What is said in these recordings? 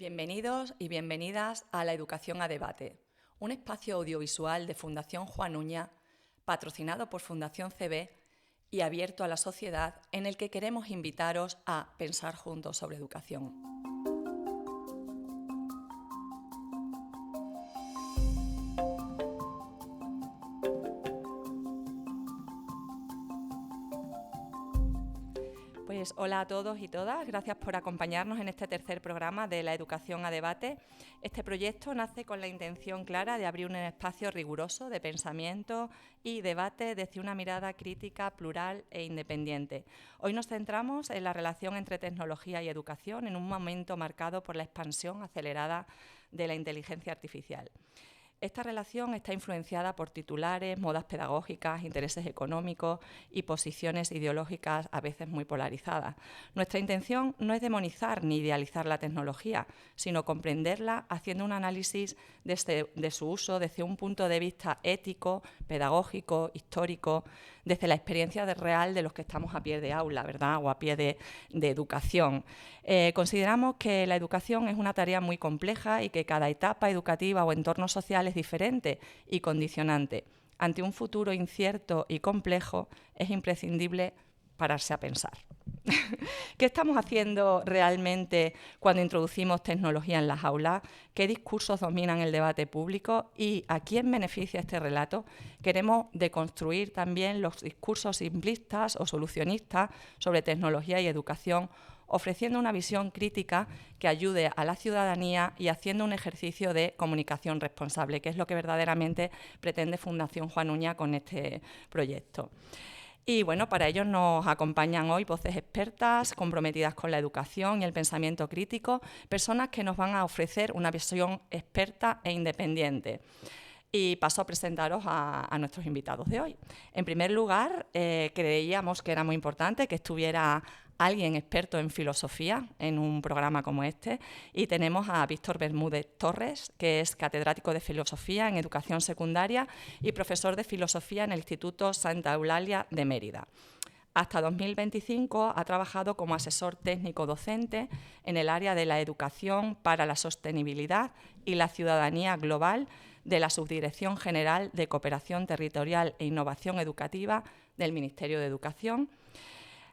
Bienvenidos y bienvenidas a La Educación a Debate, un espacio audiovisual de Fundación Juan Uña, patrocinado por Fundación CB y abierto a la sociedad, en el que queremos invitaros a pensar juntos sobre educación. Pues hola a todos y todas, gracias por acompañarnos en este tercer programa de La Educación a Debate. Este proyecto nace con la intención clara de abrir un espacio riguroso de pensamiento y debate desde una mirada crítica, plural e independiente. Hoy nos centramos en la relación entre tecnología y educación en un momento marcado por la expansión acelerada de la inteligencia artificial. Esta relación está influenciada por titulares, modas pedagógicas, intereses económicos y posiciones ideológicas a veces muy polarizadas. Nuestra intención no es demonizar ni idealizar la tecnología, sino comprenderla haciendo un análisis de su uso desde un punto de vista ético, pedagógico, histórico, desde la experiencia real de los que estamos a pie de aula, ¿verdad? O a pie de educación. Consideramos que la educación es una tarea muy compleja y que cada etapa educativa o entorno social es diferente y condicionante. Ante un futuro incierto y complejo, es imprescindible pararse a pensar. ¿Qué estamos haciendo realmente cuando introducimos tecnología en las aulas? ¿Qué discursos dominan el debate público? ¿Y a quién beneficia este relato? Queremos deconstruir también los discursos simplistas o solucionistas sobre tecnología y educación, ofreciendo una visión crítica que ayude a la ciudadanía y haciendo un ejercicio de comunicación responsable, que es lo que verdaderamente pretende Fundación Juan Uña con este proyecto. Y bueno, para ello nos acompañan hoy voces expertas, comprometidas con la educación y el pensamiento crítico, personas que nos van a ofrecer una visión experta e independiente. Y paso a presentaros a nuestros invitados de hoy. En primer lugar, creíamos que era muy importante que estuviera alguien experto en filosofía en un programa como este, y tenemos a Víctor Bermúdez Torres, que es catedrático de filosofía en educación secundaria y profesor de filosofía en el Instituto Santa Eulalia de Mérida. Hasta 2025 ha trabajado como asesor técnico docente en el área de la educación para la sostenibilidad y la ciudadanía global de la Subdirección General de Cooperación Territorial e Innovación Educativa del Ministerio de Educación,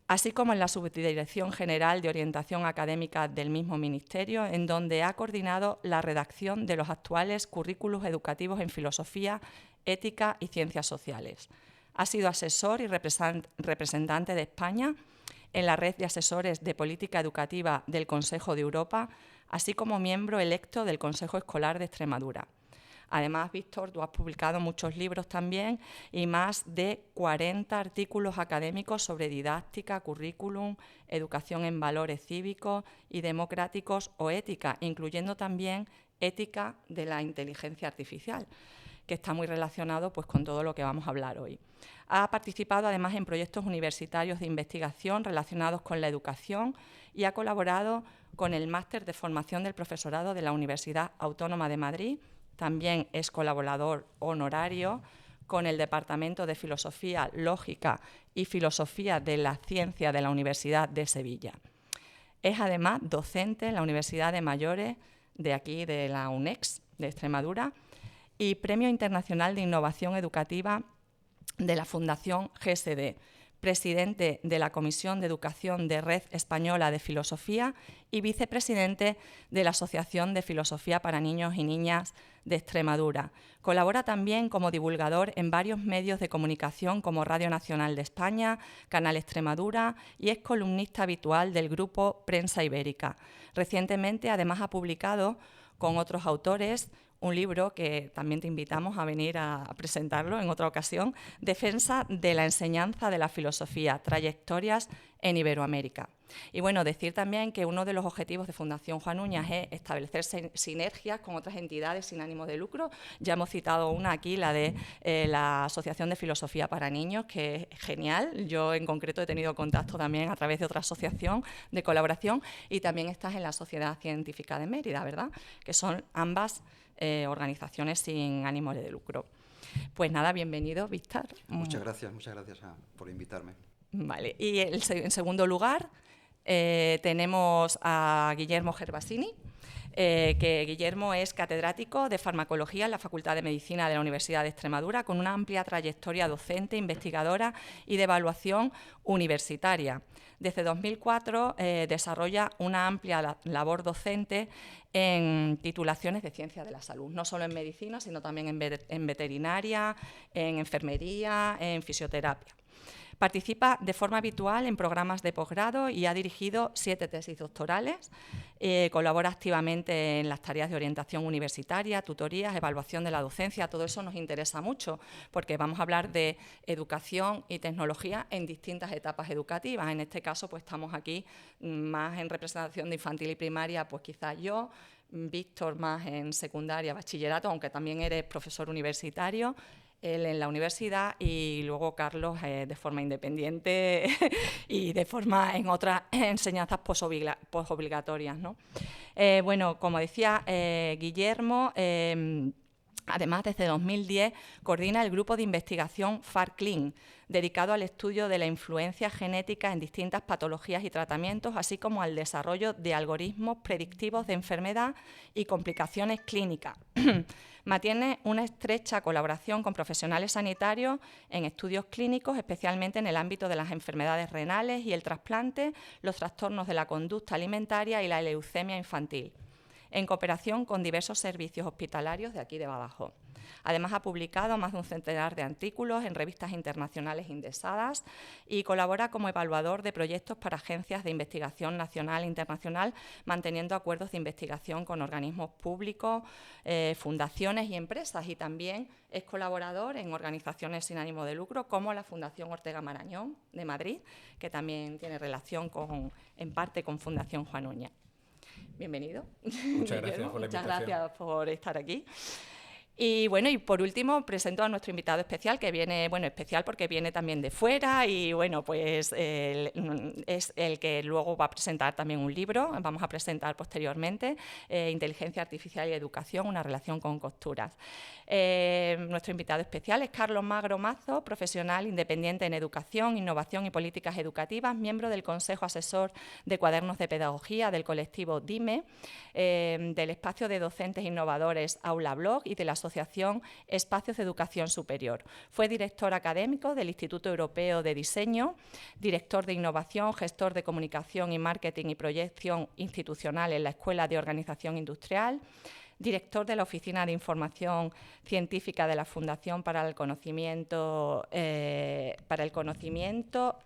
así como en la Subdirección General de Orientación Académica del mismo Ministerio, en donde ha coordinado la redacción de los actuales currículos educativos en filosofía, ética y ciencias sociales. Ha sido asesor y representante de España en la red de asesores de política educativa del Consejo de Europa, así como miembro electo del Consejo Escolar de Extremadura. Además, Víctor, tú has publicado muchos libros también y más de 40 artículos académicos sobre didáctica, currículum, educación en valores cívicos y democráticos o ética, incluyendo también ética de la inteligencia artificial, que está muy relacionado pues, con todo lo que vamos a hablar hoy. Ha participado además en proyectos universitarios de investigación relacionados con la educación y ha colaborado con el Máster de Formación del Profesorado de la Universidad Autónoma de Madrid. También es colaborador honorario con el Departamento de Filosofía, Lógica y Filosofía de la Ciencia de la Universidad de Sevilla. Es además docente en la Universidad de Mayores de aquí, de la UNEX, de Extremadura, y Premio Internacional de Innovación Educativa de la Fundación GSD, presidente de la Comisión de Educación de Red Española de Filosofía y vicepresidente de la Asociación de Filosofía para Niños y Niñas de Extremadura. Colabora también como divulgador en varios medios de comunicación como Radio Nacional de España, Canal Extremadura, y es columnista habitual del grupo Prensa Ibérica. Recientemente, además, ha publicado con otros autores un libro que también te invitamos a venir a presentarlo en otra ocasión, Defensa de la enseñanza de la filosofía, trayectorias en Iberoamérica. Y bueno, decir también que uno de los objetivos de Fundación Juan Uña es establecer sinergias con otras entidades sin ánimo de lucro. Ya hemos citado una aquí, la de la Asociación de Filosofía para Niños, que es genial. Yo en concreto he tenido contacto también a través de otra asociación de colaboración, y también estás en la Sociedad Científica de Mérida, ¿verdad? Que son ambas organizaciones sin ánimo de lucro. Pues nada, bienvenido, Víctor. Muchas gracias por invitarme. Vale, y en segundo lugar tenemos a Guillermo Gervasini, que Guillermo es catedrático de farmacología en la Facultad de Medicina de la Universidad de Extremadura, con una amplia trayectoria docente, investigadora y de evaluación universitaria. Desde 2004 desarrolla una amplia labor docente en titulaciones de ciencias de la salud, no solo en medicina, sino también en veterinaria, en enfermería, en fisioterapia. Participa de forma habitual en programas de posgrado y ha dirigido 7 tesis doctorales. Colabora activamente en las tareas de orientación universitaria, tutorías, evaluación de la docencia. Todo eso nos interesa mucho porque vamos a hablar de educación y tecnología en distintas etapas educativas. En este caso, pues estamos aquí más en representación de infantil y primaria, pues quizás yo, Víctor más en secundaria, bachillerato, aunque también eres profesor universitario, él en la universidad y luego Carlos de forma independiente y de forma en otras enseñanzas posobligatorias, ¿no? Bueno, como decía Guillermo, además, desde 2010 coordina el grupo de investigación FARCLIN, dedicado al estudio de la influencia genética en distintas patologías y tratamientos, así como al desarrollo de algoritmos predictivos de enfermedad y complicaciones clínicas. Mantiene una estrecha colaboración con profesionales sanitarios en estudios clínicos, especialmente en el ámbito de las enfermedades renales y el trasplante, los trastornos de la conducta alimentaria y la leucemia infantil, en cooperación con diversos servicios hospitalarios de aquí de Badajoz. Además, ha publicado más de un centenar de artículos en revistas internacionales indexadas y colabora como evaluador de proyectos para agencias de investigación nacional e internacional, manteniendo acuerdos de investigación con organismos públicos, fundaciones y empresas. Y también es colaborador en organizaciones sin ánimo de lucro, como la Fundación Ortega Marañón de Madrid, que también tiene relación en parte con Fundación Juan Uña. Bienvenido. Muchas gracias por la invitación. Muchas gracias por estar aquí. Y bueno, y por último presento a nuestro invitado especial, que viene, bueno, especial porque viene también de fuera y bueno, pues es el que luego va a presentar también un libro, vamos a presentar posteriormente, Inteligencia Artificial y Educación, una relación con costuras. Nuestro invitado especial es Carlos Magro Mazo, profesional independiente en educación, innovación y políticas educativas, miembro del Consejo Asesor de Cuadernos de Pedagogía del colectivo DIME, del espacio de docentes innovadores Aula Blog y de la Asociación Espacios de Educación Superior. Fue director académico del Instituto Europeo de Diseño, director de innovación, gestor de comunicación y marketing y proyección institucional en la Escuela de Organización Industrial, director de la Oficina de Información Científica de la Fundación para el Conocimiento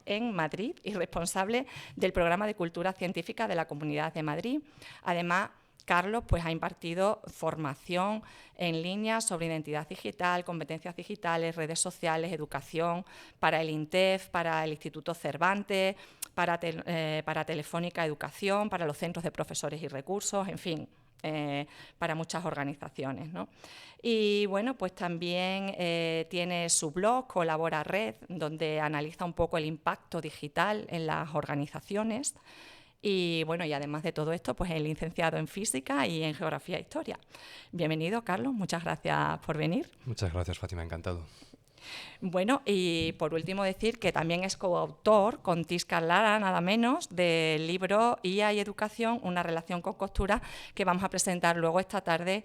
en Madrid y responsable del Programa de Cultura Científica de la Comunidad de Madrid. Además, Carlos pues, ha impartido formación en línea sobre identidad digital, competencias digitales, redes sociales, educación para el INTEF, para el Instituto Cervantes, para Telefónica Educación, para los centros de profesores y recursos, en fin, para muchas organizaciones, ¿no? Y bueno, pues también tiene su blog, Colabora Red, donde analiza un poco el impacto digital en las organizaciones. Y bueno, y además de todo esto, pues es licenciado en Física y en Geografía e Historia. Bienvenido, Carlos, muchas gracias por venir. Muchas gracias, Fátima, encantado. Bueno, y por último decir que también es coautor con Tiscar Lara, nada menos, del libro IA y Educación, una relación con costura, que vamos a presentar luego esta tarde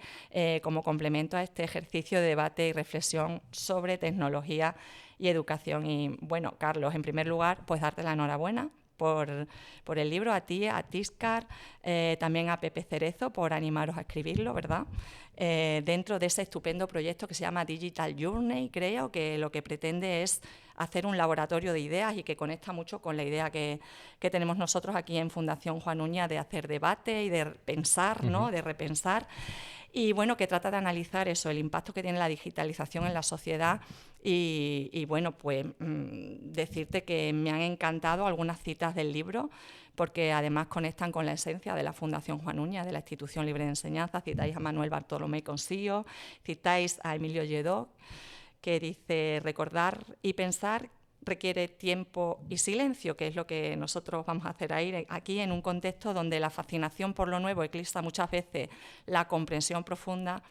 como complemento a este ejercicio de debate y reflexión sobre tecnología y educación. Y bueno, Carlos, en primer lugar, pues darte la enhorabuena por el libro, a ti, a Tiscar, también a Pepe Cerezo por animaros a escribirlo, ¿verdad? Dentro de ese estupendo proyecto que se llama Digital Journey, creo que lo que pretende es hacer un laboratorio de ideas y que conecta mucho con la idea que tenemos nosotros aquí en Fundación Juan Uña de hacer debate y de pensar, ¿no? De repensar. Y bueno, que trata de analizar eso, el impacto que tiene la digitalización en la sociedad y bueno, pues decirte que me han encantado algunas citas del libro porque además conectan con la esencia de la Fundación Juan Uña, de la Institución Libre de Enseñanza. Citáis a Manuel Bartolomé Consío, citáis a Emilio Lledó, que dice: recordar y pensar requiere tiempo y silencio, que es lo que nosotros vamos a hacer aquí en un contexto donde la fascinación por lo nuevo eclipsa muchas veces la comprensión profunda.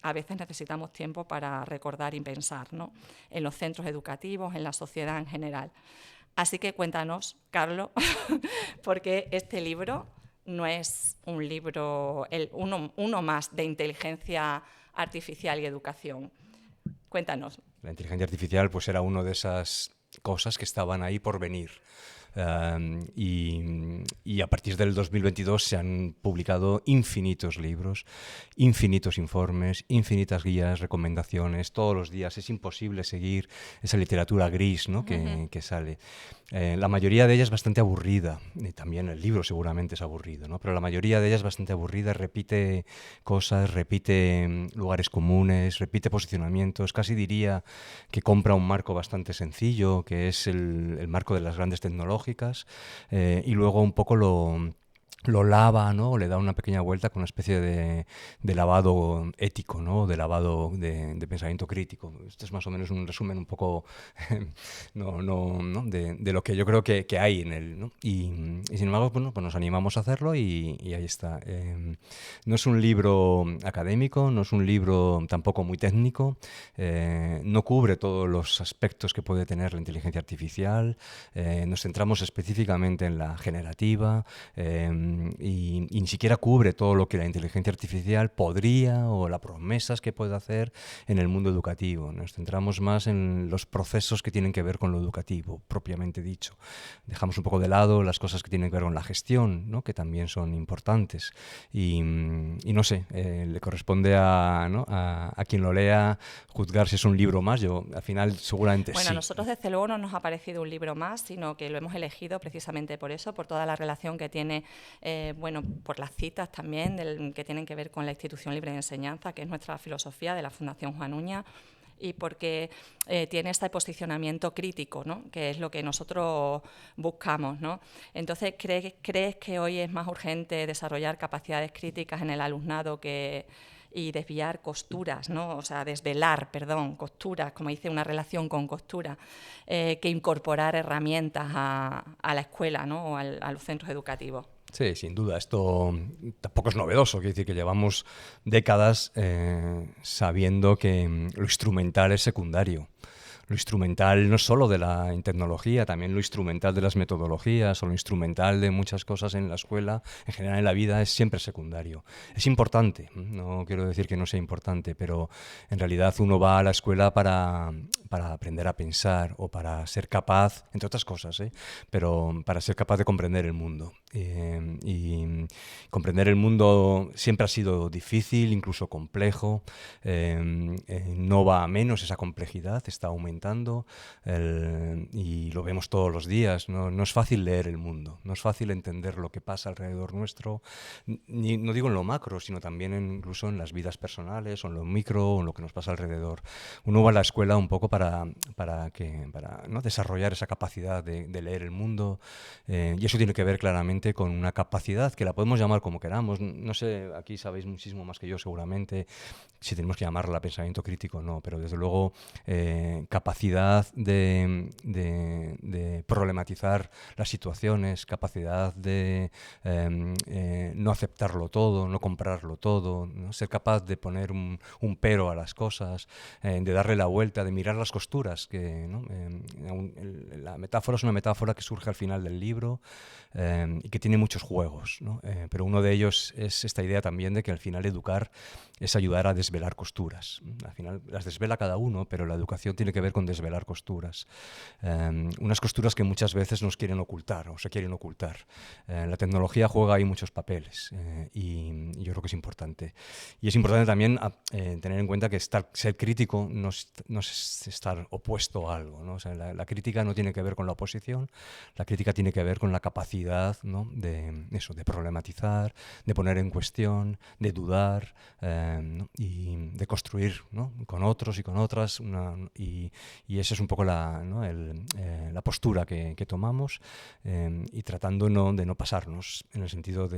A veces necesitamos tiempo para recordar y pensar, ¿no? En los centros educativos, en la sociedad en general. Así que cuéntanos, Carlos, por qué este libro no es un libro, uno más de inteligencia artificial y educación. Cuéntanos. La inteligencia artificial pues era una de esas cosas que estaban ahí por venir. Y a partir del 2022 se han publicado infinitos libros, infinitos informes, infinitas guías, recomendaciones, todos los días. Es imposible seguir esa literatura gris, ¿no? que sale. La mayoría de ella es bastante aburrida, y también el libro seguramente es aburrido, ¿no? Pero la mayoría de ella es bastante aburrida, repite cosas, repite lugares comunes, repite posicionamientos, casi diría que compra un marco bastante sencillo, que es el marco de las grandes tecnológicas, y luego un poco lo lava, ¿no? O le da una pequeña vuelta con una especie de lavado ético, ¿no? De lavado de pensamiento crítico. Este es más o menos un resumen un poco ¿no? de lo que yo creo que hay en él, ¿no? Y sin embargo, bueno, pues nos animamos a hacerlo y ahí está. No es un libro académico, no es un libro tampoco muy técnico, no cubre todos los aspectos que puede tener la inteligencia artificial, nos centramos específicamente en la generativa, y ni siquiera cubre todo lo que la inteligencia artificial podría o las promesas que puede hacer en el mundo educativo. Nos centramos más en los procesos que tienen que ver con lo educativo, propiamente dicho. Dejamos un poco de lado las cosas que tienen que ver con la gestión, ¿no? Que también son importantes. Y no sé, le corresponde a quien lo lea juzgar si es un libro más. Yo, al final, seguramente bueno, sí. A nosotros desde luego no nos ha parecido un libro más, sino que lo hemos elegido precisamente por eso, por toda la relación que tiene, por las citas también que tienen que ver con la Institución Libre de Enseñanza, que es nuestra filosofía de la Fundación Juan Uña, y porque tiene este posicionamiento crítico, ¿no? Que es lo que nosotros buscamos, ¿no? Entonces, ¿crees que hoy es más urgente desarrollar capacidades críticas en el alumnado y desviar costuras, ¿no? O sea, desvelar, costuras, como dice, una relación con costura, que incorporar herramientas a la escuela, ¿no? O a los centros educativos? Sí, sin duda. Esto tampoco es novedoso. Quiere decir que llevamos décadas sabiendo que lo instrumental es secundario. Lo instrumental no solo de la tecnología, también lo instrumental de las metodologías o lo instrumental de muchas cosas en la escuela, en general en la vida, es siempre secundario. Es importante, no quiero decir que no sea importante, pero en realidad uno va a la escuela para aprender a pensar o para ser capaz, entre otras cosas, pero para ser capaz de comprender el mundo. Y comprender el mundo siempre ha sido difícil, incluso complejo. No va a menos esa complejidad, está aumentando. Y lo vemos todos los días. No es fácil leer el mundo, no es fácil entender lo que pasa alrededor nuestro, no digo en lo macro, sino también incluso en las vidas personales o en lo micro o en lo que nos pasa alrededor. Uno va a la escuela un poco para ¿no? desarrollar esa capacidad de leer el mundo, y eso tiene que ver claramente con una capacidad que la podemos llamar como queramos. No sé, aquí sabéis muchísimo más que yo seguramente si tenemos que llamarla pensamiento crítico o no, pero desde luego capacidad de problematizar las situaciones, capacidad de no aceptarlo todo, no comprarlo todo, ¿no? Ser capaz de poner un pero a las cosas, de darle la vuelta, de mirar las costuras. ¿No? La metáfora es una metáfora que surge al final del libro y que tiene muchos juegos, ¿no? Pero uno de ellos es esta idea también de que al final educar es ayudar a desvelar costuras. Al final las desvela cada uno, pero la educación tiene que ver con desvelar costuras. Unas costuras que muchas veces nos quieren ocultar o se quieren ocultar. La tecnología juega ahí muchos papeles y yo creo que es importante. Y es importante también tener en cuenta que ser crítico no es estar opuesto a algo, ¿no? O sea, la crítica no tiene que ver con la oposición, la crítica tiene que ver con la capacidad, ¿no? de problematizar, de poner en cuestión, de dudar, ¿no? Y de construir, ¿no? con otros y con otras, y esa es un poco la postura que tomamos, y tratando de no pasarnos, en el sentido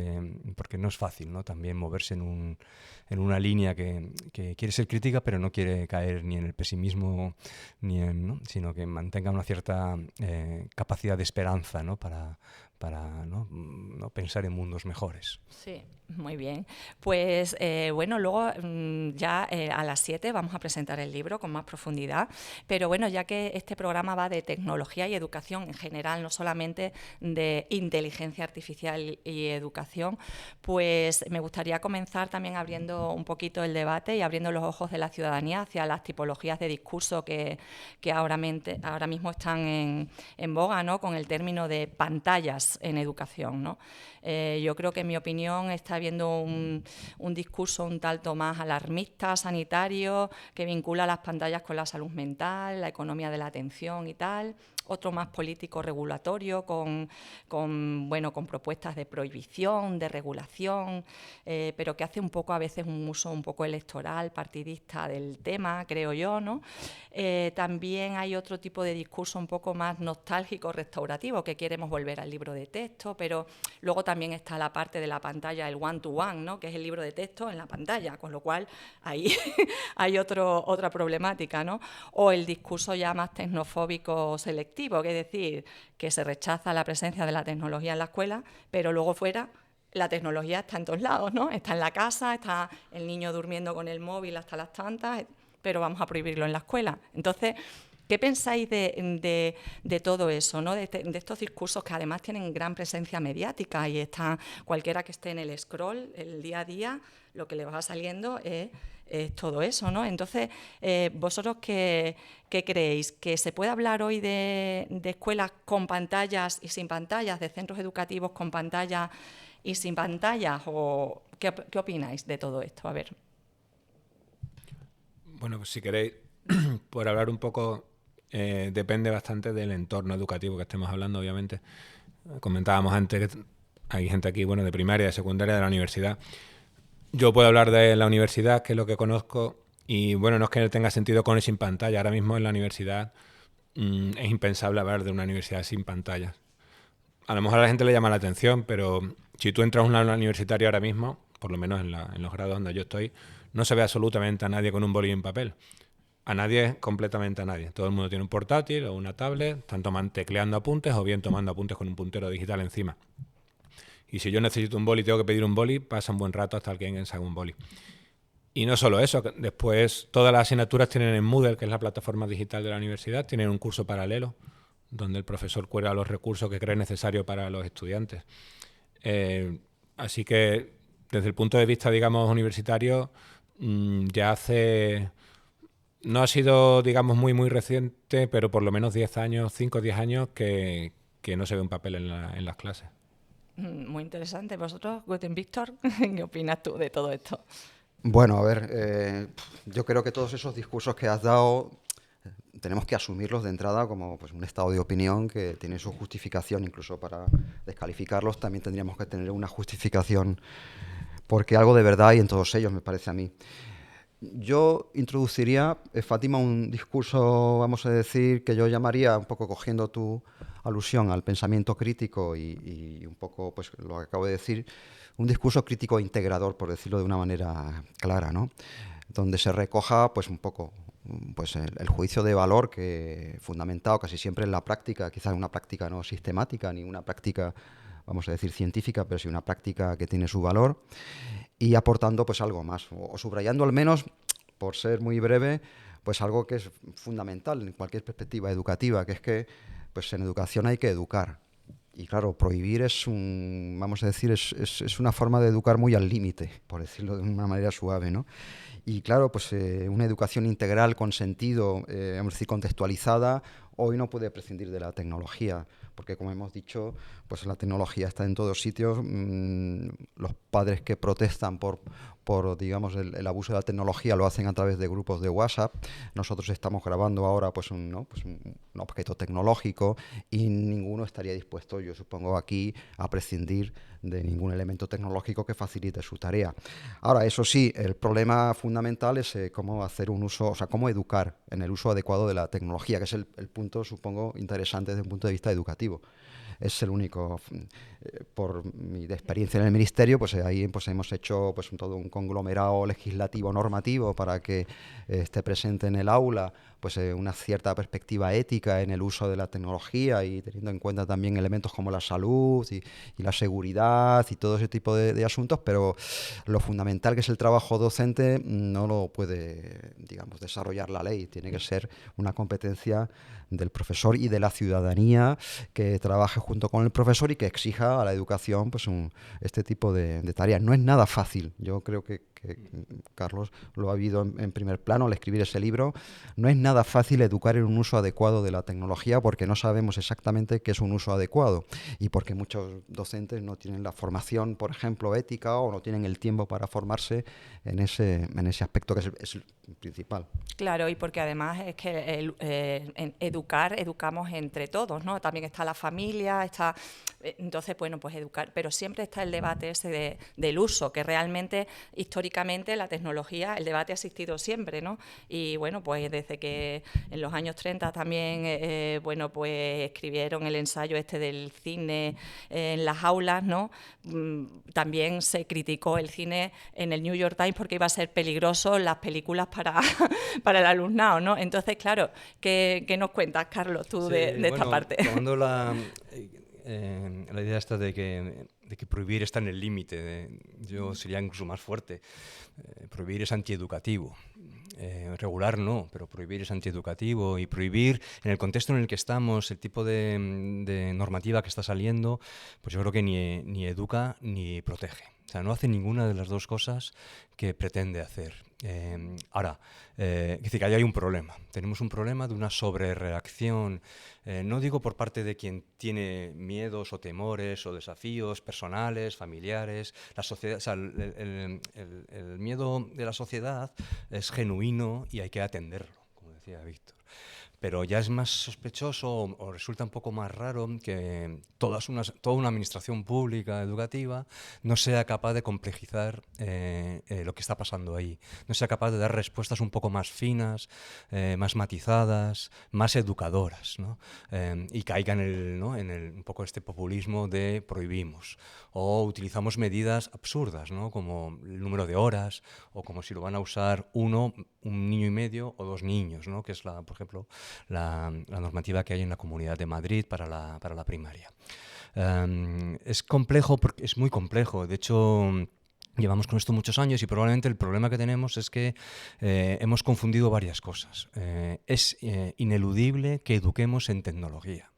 porque no es fácil, ¿no? También moverse en una línea que quiere ser crítica, pero no quiere caer ni en el pesimismo, ¿no? sino que mantenga una cierta capacidad de esperanza, ¿no? para ¿no? Pensar en mundos mejores. Sí, muy bien. Pues bueno, luego ya a las 7 vamos a presentar el libro con más profundidad, pero bueno, ya que este programa va de tecnología y educación en general, no solamente de inteligencia artificial y educación, pues me gustaría comenzar también abriendo un poquito el debate y abriendo los ojos de la ciudadanía hacia las tipologías de discurso que ahora mismo están en boga, ¿no? Con el término de pantallas en educación, ¿no? Yo creo que en mi opinión está habiendo un discurso un tanto más alarmista, sanitario, que vincula las pantallas con la salud mental, la economía de la atención y tal. Otro más político regulatorio con propuestas de prohibición, de regulación, pero que hace un poco a veces un uso un poco electoral, partidista del tema, creo yo, ¿no? También hay otro tipo de discurso un poco más nostálgico, restaurativo, que queremos volver al libro de texto, pero luego también está la parte de la pantalla, el one-to-one, ¿no? Que es el libro de texto en la pantalla, con lo cual ahí hay otra problemática, ¿no? O el discurso ya más tecnofóbico selectivo, que es decir, que se rechaza la presencia de la tecnología en la escuela, pero luego fuera la tecnología está en todos lados, ¿no? Está en la casa, está el niño durmiendo con el móvil hasta las tantas, pero vamos a prohibirlo en la escuela. Entonces, ¿qué pensáis de todo eso, ¿no? De estos discursos que además tienen gran presencia mediática y está cualquiera que esté en el scroll, el día a día, lo que le va saliendo es todo eso, ¿no? Entonces, ¿vosotros qué creéis? ¿Que se puede hablar hoy de escuelas con pantallas y sin pantallas, de centros educativos con pantallas y sin pantallas? ¿O qué opináis de todo esto? A ver. Bueno, pues si queréis, por hablar un poco, depende bastante del entorno educativo que estemos hablando, obviamente. Comentábamos antes que hay gente aquí, bueno, de primaria, de secundaria, de la universidad. Yo puedo hablar de la universidad, que es lo que conozco, y bueno, no es que tenga sentido con y sin pantalla. Ahora mismo en la universidad es impensable hablar de una universidad sin pantallas. A lo mejor a la gente le llama la atención, pero si tú entras a una universitaria ahora mismo, por lo menos en los grados donde yo estoy, no se ve absolutamente a nadie con un boli en papel. A nadie, completamente a nadie. Todo el mundo tiene un portátil o una tablet, están tecleando apuntes o bien tomando apuntes con un puntero digital encima. Y si yo necesito un boli y tengo que pedir un boli, pasa un buen rato hasta que alguien saque un boli. Y no solo eso, después todas las asignaturas tienen en Moodle, que es la plataforma digital de la universidad, tienen un curso paralelo, donde el profesor cuelga los recursos que cree necesarios para los estudiantes. Así que, desde el punto de vista, digamos, universitario, ya hace... No ha sido, digamos, muy reciente, pero por lo menos 10 años, 5 o 10 años, que no se ve un papel en las clases. Muy interesante. ¿Vosotros, Guten Víctor, qué opinas tú de todo esto? Bueno, a ver, yo creo que todos esos discursos que has dado tenemos que asumirlos de entrada como pues, un estado de opinión que tiene su justificación, incluso para descalificarlos también tendríamos que tener una justificación, porque algo de verdad hay en todos ellos, me parece a mí. Yo introduciría, Fátima, un discurso, vamos a decir, que yo llamaría, un poco cogiendo tu alusión al pensamiento crítico y un poco pues lo que acabo de decir, un discurso crítico integrador, por decirlo de una manera clara, ¿no? Donde se recoja pues un poco pues el juicio de valor que fundamentado casi siempre en la práctica, quizás una práctica no sistemática ni una práctica, vamos a decir, científica, pero sí una práctica que tiene su valor, y aportando pues algo más, o subrayando al menos, por ser muy breve, pues algo que es fundamental en cualquier perspectiva educativa, que es que pues en educación hay que educar. Y claro, prohibir es vamos a decir, es una forma de educar muy al límite, por decirlo de una manera suave, ¿no? Y claro, pues una educación integral con sentido, vamos a decir, contextualizada, hoy no puede prescindir de la tecnología, porque como hemos dicho, pues la tecnología está en todos sitios. Los padres que protestan por digamos, el abuso de la tecnología lo hacen a través de grupos de WhatsApp. Nosotros estamos grabando ahora pues un objeto tecnológico y ninguno estaría dispuesto, yo supongo, aquí a prescindir de ningún elemento tecnológico que facilite su tarea. Ahora, eso sí, el problema fundamental es cómo hacer un uso, o sea, cómo educar en el uso adecuado de la tecnología, que es el punto, supongo, interesante desde un punto de vista educativo. Es el único, por mi experiencia en el ministerio, pues ahí pues hemos hecho pues todo un conglomerado legislativo normativo para que esté presente en el aula pues una cierta perspectiva ética en el uso de la tecnología y teniendo en cuenta también elementos como la salud y la seguridad y todo ese tipo de asuntos, pero lo fundamental que es el trabajo docente no lo puede, digamos, desarrollar la ley, tiene que ser una competencia del profesor y de la ciudadanía que trabaje junto con el profesor y que exija a la educación pues este tipo de tareas. No es nada fácil, yo creo que Carlos lo ha vivido en primer plano al escribir ese libro. No es nada fácil educar en un uso adecuado de la tecnología porque no sabemos exactamente qué es un uso adecuado y porque muchos docentes no tienen la formación, por ejemplo, ética o no tienen el tiempo para formarse en ese aspecto que es el principal. Claro, y porque además es que en educamos entre todos, ¿no? También está la familia, está... Entonces, bueno, pues educar, pero siempre está el debate ese del uso, que realmente, históricamente, la tecnología, el debate ha existido siempre, ¿no? Y bueno, pues desde que en los años 30 también, bueno, pues escribieron el ensayo este del cine en las aulas, ¿no? También se criticó el cine en el New York Times porque iba a ser peligroso las películas para el alumnado, ¿no? Entonces, claro, ¿qué nos cuentas, Carlos, tú de esta parte? Tomando la idea esta de que prohibir está en el límite, yo sería incluso más fuerte. Prohibir es antieducativo. Regular no, pero prohibir es antieducativo, y prohibir en el contexto en el que estamos, el tipo de normativa que está saliendo, pues yo creo que ni educa ni protege. O sea, no hace ninguna de las dos cosas que pretende hacer. Ahora, es decir, que ahí hay un problema. Tenemos un problema de una sobrereacción, no digo por parte de quien tiene miedos o temores o desafíos personales, familiares. La sociedad, o sea, el miedo de la sociedad es genuino y hay que atenderlo, como decía Víctor. Pero ya es más sospechoso o resulta un poco más raro que toda una administración pública educativa no sea capaz de complejizar lo que está pasando ahí, no sea capaz de dar respuestas un poco más finas, más matizadas, más educadoras, ¿no? Y caiga en un poco este populismo de prohibimos o utilizamos medidas absurdas, ¿no? Como el número de horas o como si lo van a usar un niño y medio o 2 niños, ¿no? Que es, por ejemplo, la normativa que hay en la Comunidad de Madrid para la primaria. Es complejo, porque es muy complejo. De hecho, llevamos con esto muchos años y probablemente el problema que tenemos es que hemos confundido varias cosas. Es ineludible que eduquemos en tecnología.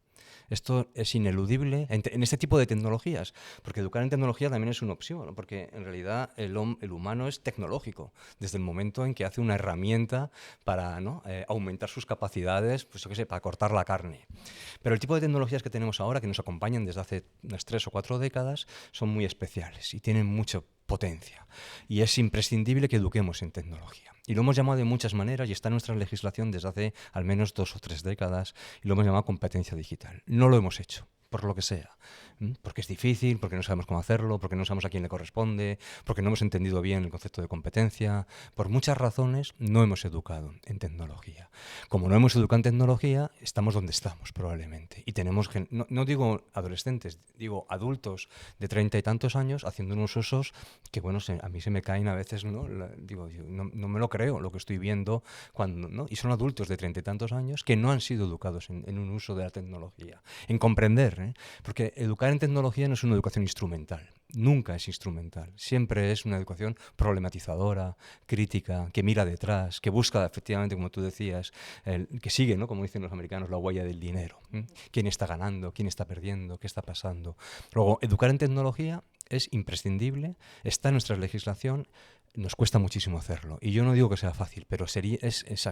Esto es ineludible en este tipo de tecnologías, porque educar en tecnología también es una opción, ¿no? Porque en realidad el humano es tecnológico, desde el momento en que hace una herramienta para, ¿no? Aumentar sus capacidades, pues yo qué sé, para cortar la carne. Pero el tipo de tecnologías que tenemos ahora, que nos acompañan desde hace unas 3 o 4 décadas, son muy especiales y tienen mucha potencia. Y es imprescindible que eduquemos en tecnología. Y lo hemos llamado de muchas maneras y está en nuestra legislación desde hace al menos 2 o 3 décadas y lo hemos llamado competencia digital. No lo hemos hecho, por lo que sea. Porque es difícil, porque no sabemos cómo hacerlo, porque no sabemos a quién le corresponde, porque no hemos entendido bien el concepto de competencia. Por muchas razones no hemos educado en tecnología. Como no hemos educado en tecnología, estamos donde estamos probablemente. Y tenemos, no digo adolescentes, digo adultos de 30 y tantos años haciendo unos usos que, bueno, a mí se me caen a veces, ¿no? Digo, no me lo creo lo que estoy viendo, ¿no? Y son adultos de 30 y tantos años que no han sido educados en un uso de la tecnología, en comprender, ¿eh? Porque educar en tecnología no es una educación instrumental, nunca es instrumental, siempre es una educación problematizadora, crítica, que mira detrás, que busca efectivamente, como tú decías, que sigue, ¿no? Como dicen los americanos, la huella del dinero. ¿Quién está ganando? ¿Quién está perdiendo? ¿Qué está pasando? Luego, educar en tecnología es imprescindible, está en nuestra legislación. Nos cuesta muchísimo hacerlo. Y yo no digo que sea fácil, pero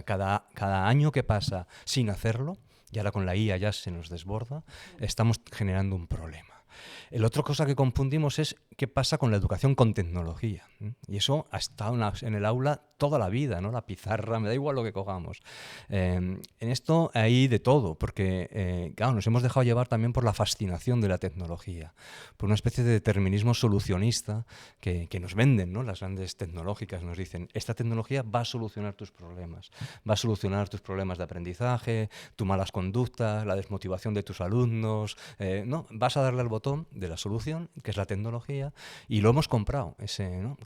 cada año que pasa sin hacerlo, y ahora con la IA ya se nos desborda, estamos generando un problema. La otra cosa que confundimos es qué pasa con la educación con tecnología. Y eso ha estado en el aula toda la vida, ¿no? La pizarra, me da igual lo que cojamos. En esto hay de todo, porque claro, nos hemos dejado llevar también por la fascinación de la tecnología, por una especie de determinismo solucionista que nos venden, ¿no? Las grandes tecnológicas nos dicen, esta tecnología va a solucionar tus problemas, va a solucionar tus problemas de aprendizaje, tus malas conductas, la desmotivación de tus alumnos, no, vas a darle al botón de la solución, que es la tecnología, y lo hemos comprado. ¿No?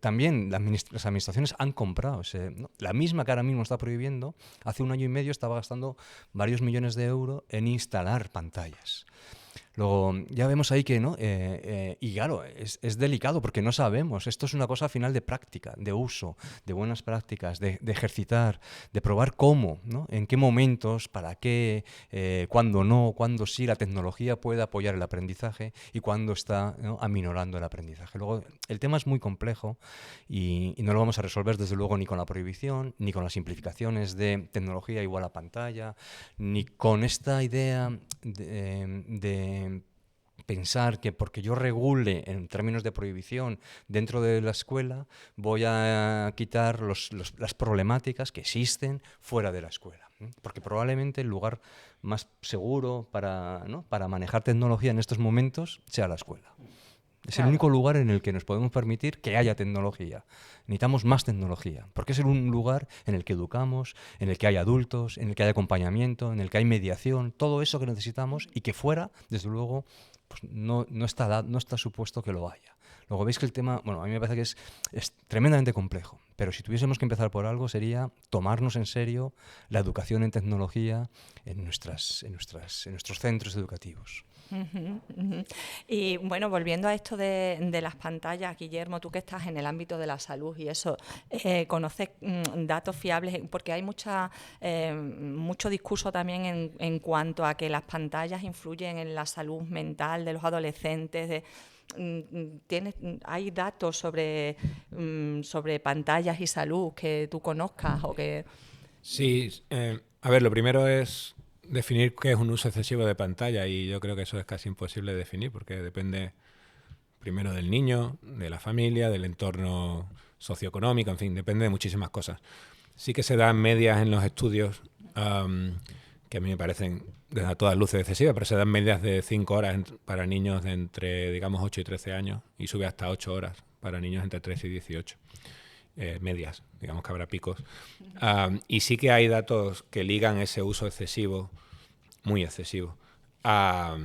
También las administraciones han han comprado. ¿no? La misma que ahora mismo está prohibiendo, hace 1 año y medio estaba gastando varios millones de euros en instalar pantallas. Luego, ya vemos ahí que, ¿no? Y claro, es delicado porque no sabemos. Esto es una cosa al final de práctica, de uso, de buenas prácticas, de ejercitar, de probar cómo, ¿no? En qué momentos, para qué, cuándo no, cuándo sí la tecnología puede apoyar el aprendizaje y cuándo está, ¿no? aminorando el aprendizaje. Luego, el tema es muy complejo y no lo vamos a resolver desde luego ni con la prohibición, ni con las simplificaciones de tecnología igual a pantalla, ni con esta idea de pensar que porque yo regule en términos de prohibición dentro de la escuela voy a quitar las problemáticas que existen fuera de la escuela. Porque probablemente el lugar más seguro para, ¿no? para manejar tecnología en estos momentos sea la escuela. Es el único lugar en el que nos podemos permitir que haya tecnología. Necesitamos más tecnología, porque es un lugar en el que educamos, en el que hay adultos, en el que hay acompañamiento, en el que hay mediación, todo eso que necesitamos y que fuera, desde luego, pues no está supuesto que lo haya. Luego veis que el tema, bueno, a mí me parece que es tremendamente complejo, pero si tuviésemos que empezar por algo sería tomarnos en serio la educación en tecnología en nuestros centros educativos. Y bueno, volviendo a esto de las pantallas, Guillermo, tú que estás en el ámbito de la salud y eso, ¿conoces datos fiables? Porque hay mucho discurso también en cuanto a que las pantallas influyen en la salud mental de los adolescentes. ¿Hay datos sobre pantallas y salud que tú conozcas o que...? Sí, a ver, lo primero es definir qué es un uso excesivo de pantalla y yo creo que eso es casi imposible de definir porque depende primero del niño, de la familia, del entorno socioeconómico, en fin, depende de muchísimas cosas. Sí que se dan medias en los estudios que a mí me parecen a todas luces excesivas, pero se dan medias de 5 horas para niños de entre, digamos, 8 y 13 años y sube hasta 8 horas para niños entre 13 y 18. Medias, digamos que habrá picos. Y sí que hay datos que ligan ese uso excesivo, muy excesivo, a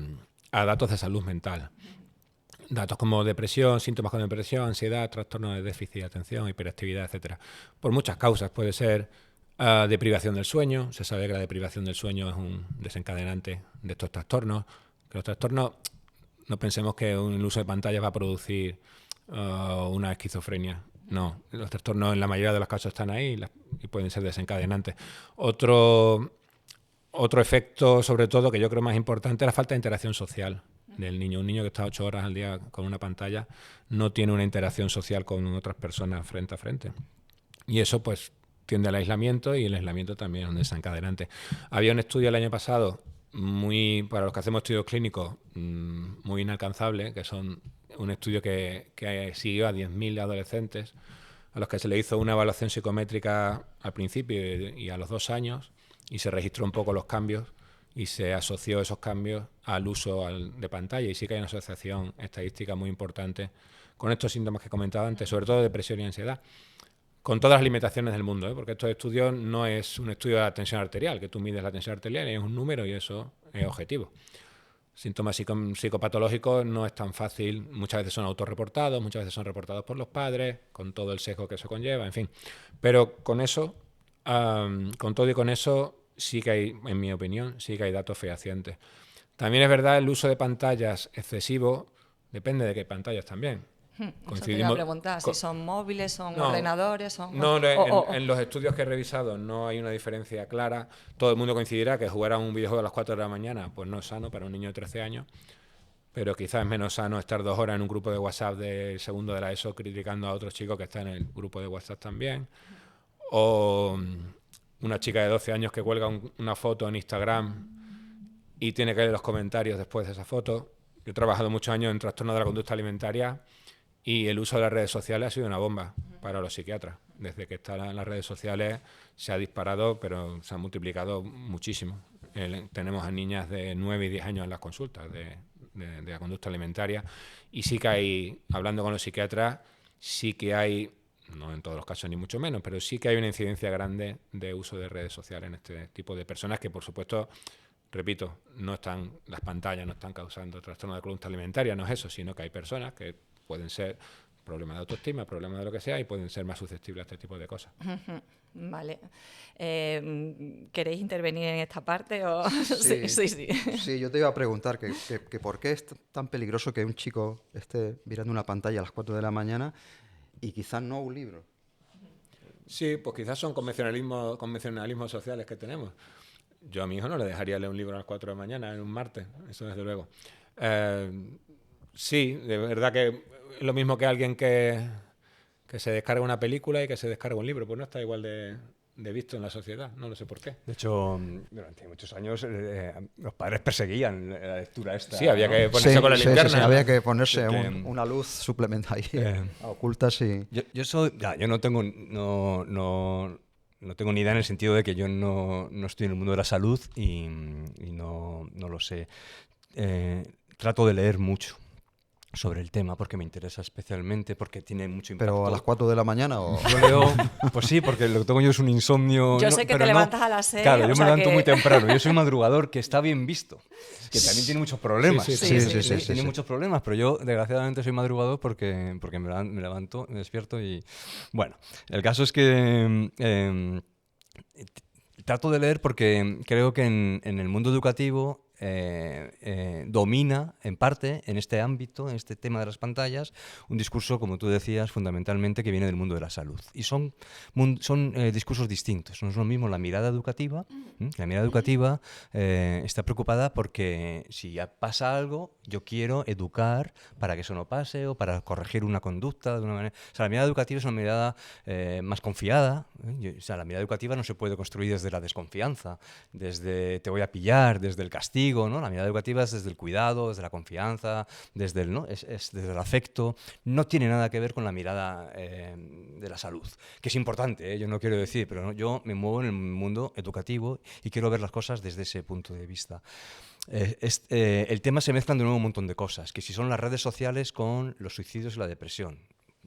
datos de salud mental. Datos como depresión, síntomas como depresión, ansiedad, trastorno de déficit de atención, hiperactividad, etcétera. Por muchas causas. Puede ser deprivación del sueño. Se sabe que la deprivación del sueño es un desencadenante de estos trastornos. Que los trastornos, no pensemos que el uso de pantallas va a producir una esquizofrenia. No, los trastornos en la mayoría de los casos están ahí y pueden ser desencadenantes. Otro efecto, sobre todo, que yo creo más importante, es la falta de interacción social del niño. Un niño que está 8 horas al día con una pantalla no tiene una interacción social con otras personas frente a frente. Y eso pues tiende al aislamiento y el aislamiento también es un desencadenante. Había un estudio el año pasado, para los que hacemos estudios clínicos, muy inalcanzable, que son un estudio que siguió a 10.000 adolescentes a los que se le hizo una evaluación psicométrica al principio y a los 2 años y se registró un poco los cambios y se asoció esos cambios al uso de pantalla y sí que hay una asociación estadística muy importante con estos síntomas que comentaba antes, sobre todo depresión y ansiedad, con todas las limitaciones del mundo, porque estos estudios no es un estudio de la tensión arterial, que tú mides la tensión arterial y es un número y eso es objetivo. Síntomas psicopatológicos no es tan fácil, muchas veces son autorreportados, muchas veces son reportados por los padres, con todo el sesgo que eso conlleva, en fin. Pero con eso, con todo y con eso, sí que hay, en mi opinión, sí que hay datos fehacientes. También es verdad el uso de pantallas excesivo, depende de qué pantallas también. Eso te iba a preguntar, si son móviles, son ordenadores, son... En los estudios que he revisado no hay una diferencia clara. Todo el mundo coincidirá que jugar a un videojuego a las 4 de la mañana pues no es sano para un niño de 13 años, pero quizás es menos sano estar 2 horas en un grupo de WhatsApp del segundo de la ESO criticando a otros chicos que están en el grupo de WhatsApp también. O una chica de 12 años que cuelga una foto en Instagram y tiene que leer los comentarios después de esa foto. Yo he trabajado muchos años en trastorno de la conducta alimentaria y el uso de las redes sociales ha sido una bomba para los psiquiatras. Desde que están en las redes sociales se ha disparado, pero se ha multiplicado muchísimo. Tenemos a niñas de 9 y 10 años en las consultas de la conducta alimentaria y sí que hay, hablando con los psiquiatras, sí que hay, no en todos los casos ni mucho menos, pero sí que hay una incidencia grande de uso de redes sociales en este tipo de personas que, por supuesto, repito, las pantallas no están causando trastorno de conducta alimentaria, no es eso, sino que hay personas que pueden ser problemas de autoestima, problemas de lo que sea, y pueden ser más susceptibles a este tipo de cosas. Vale. ¿Queréis intervenir en esta parte? O... Sí, sí. Sí, yo te iba a preguntar que por qué es tan peligroso que un chico esté mirando una pantalla a las 4 de la mañana y quizás no un libro. Sí, pues quizás son convencionalismos sociales que tenemos. Yo a mi hijo no le dejaría leer un libro a las 4 de la mañana en un martes, eso desde luego. Sí, de verdad que es lo mismo que alguien que se descarga una película y que se descarga un libro, pues no está igual de visto en la sociedad, no lo sé por qué. De hecho, durante muchos años los padres perseguían la lectura esta. Sí, había ¿no? que ponerse con la linterna. Sí, había que ponerse Sí, una luz suplementaria oculta, sí. Yo no tengo no tengo ni idea en el sentido de que yo no estoy en el mundo de la salud y no lo sé. Trato de leer mucho sobre el tema porque me interesa especialmente, porque tiene mucho impacto. ¿Pero a las 4 de la mañana o...? Yo leo, pues sí, porque lo que tengo yo es un insomnio. Yo sé que te levantas a las 6. Claro, yo me levanto muy temprano. Yo soy madrugador, que está bien visto, que también tiene muchos problemas. Sí. Tiene muchos problemas, pero yo desgraciadamente soy madrugador porque me levanto, me despierto y... Bueno, el caso es que trato de leer porque creo que en el mundo educativo domina, en parte, en este ámbito, en este tema de las pantallas, un discurso, como tú decías, fundamentalmente que viene del mundo de la salud. Y son discursos distintos. No es lo mismo la mirada educativa. La mirada educativa está preocupada porque si ya pasa algo, yo quiero educar para que eso no pase o para corregir una conducta de una manera. O sea, la mirada educativa es una mirada más confiada. O sea, la mirada educativa no se puede construir desde la desconfianza, desde te voy a pillar, desde el castigo, ¿no? La mirada educativa es desde el cuidado, desde la confianza, desde el, ¿no? es desde el afecto. No tiene nada que ver con la mirada de la salud, que es importante, yo no quiero decir, pero ¿no? Yo me muevo en el mundo educativo y quiero ver las cosas desde ese punto de vista. El tema se mezclan de nuevo un montón de cosas, que si son las redes sociales con los suicidios y la depresión.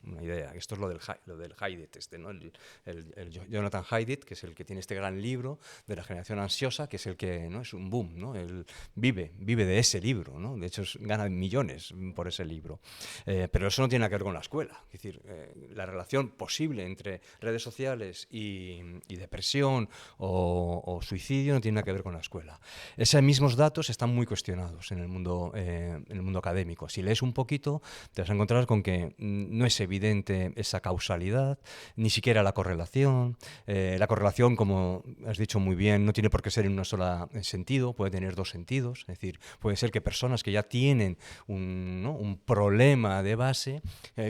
Una idea. Esto es lo del Haidt, ¿no? El Jonathan Haidt, que es el que tiene este gran libro de la generación ansiosa, que es el que, ¿no? Es un boom, ¿no? Él vive de ese libro, ¿no? De hecho, gana millones por ese libro. Pero eso no tiene nada que ver con la escuela. Es decir, la relación posible entre redes sociales y depresión o suicidio no tiene nada que ver con la escuela. Esos mismos datos están muy cuestionados en el mundo académico. Si lees un poquito, te vas a encontrar con que no es evidente esa causalidad, ni siquiera la correlación. La correlación, como has dicho muy bien, no tiene por qué ser en un solo sentido, puede tener dos sentidos. Es decir, puede ser que personas que ya tienen un problema de base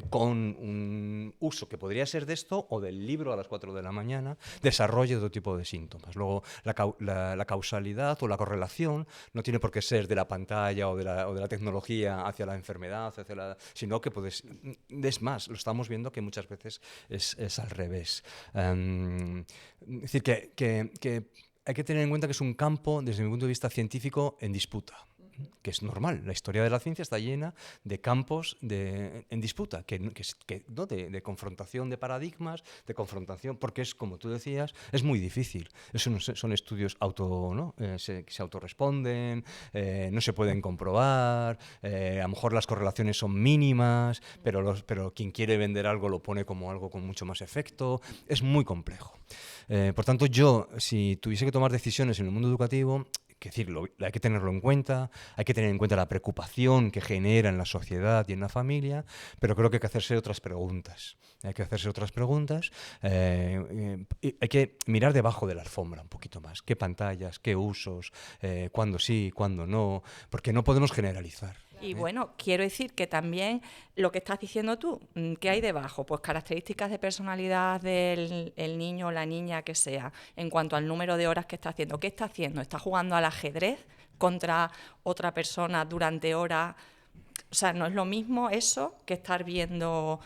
con un uso que podría ser de esto o del libro a las 4 de la mañana, desarrolle otro tipo de síntomas. Luego, la causalidad o la correlación no tiene por qué ser de la pantalla o de la tecnología hacia la enfermedad, sino que es más, lo estamos viendo que muchas veces es al revés. Es decir, que hay que tener en cuenta que es un campo, desde mi punto de vista científico, en disputa, que es normal. La historia de la ciencia está llena de campos en disputa, ¿no? de confrontación de paradigmas, de confrontación, porque es, como tú decías, es muy difícil. Eso son estudios que se autorresponden, no se pueden comprobar, a lo mejor las correlaciones son mínimas, pero quien quiere vender algo lo pone como algo con mucho más efecto. Es muy complejo. Por tanto, yo, si tuviese que tomar decisiones en el mundo educativo, que decirlo, hay que tenerlo en cuenta, hay que tener en cuenta la preocupación que genera en la sociedad y en la familia, pero creo que hay que hacerse otras preguntas. Hay que mirar debajo de la alfombra un poquito más. ¿Qué pantallas, qué usos, cuándo sí, cuándo no? Porque no podemos generalizar. Y bueno, quiero decir que también lo que estás diciendo tú, ¿qué hay debajo? Pues características de personalidad del niño o la niña que sea, en cuanto al número de horas que está haciendo. ¿Qué está haciendo? ¿Está jugando al ajedrez contra otra persona durante horas? O sea, no es lo mismo eso que estar viendo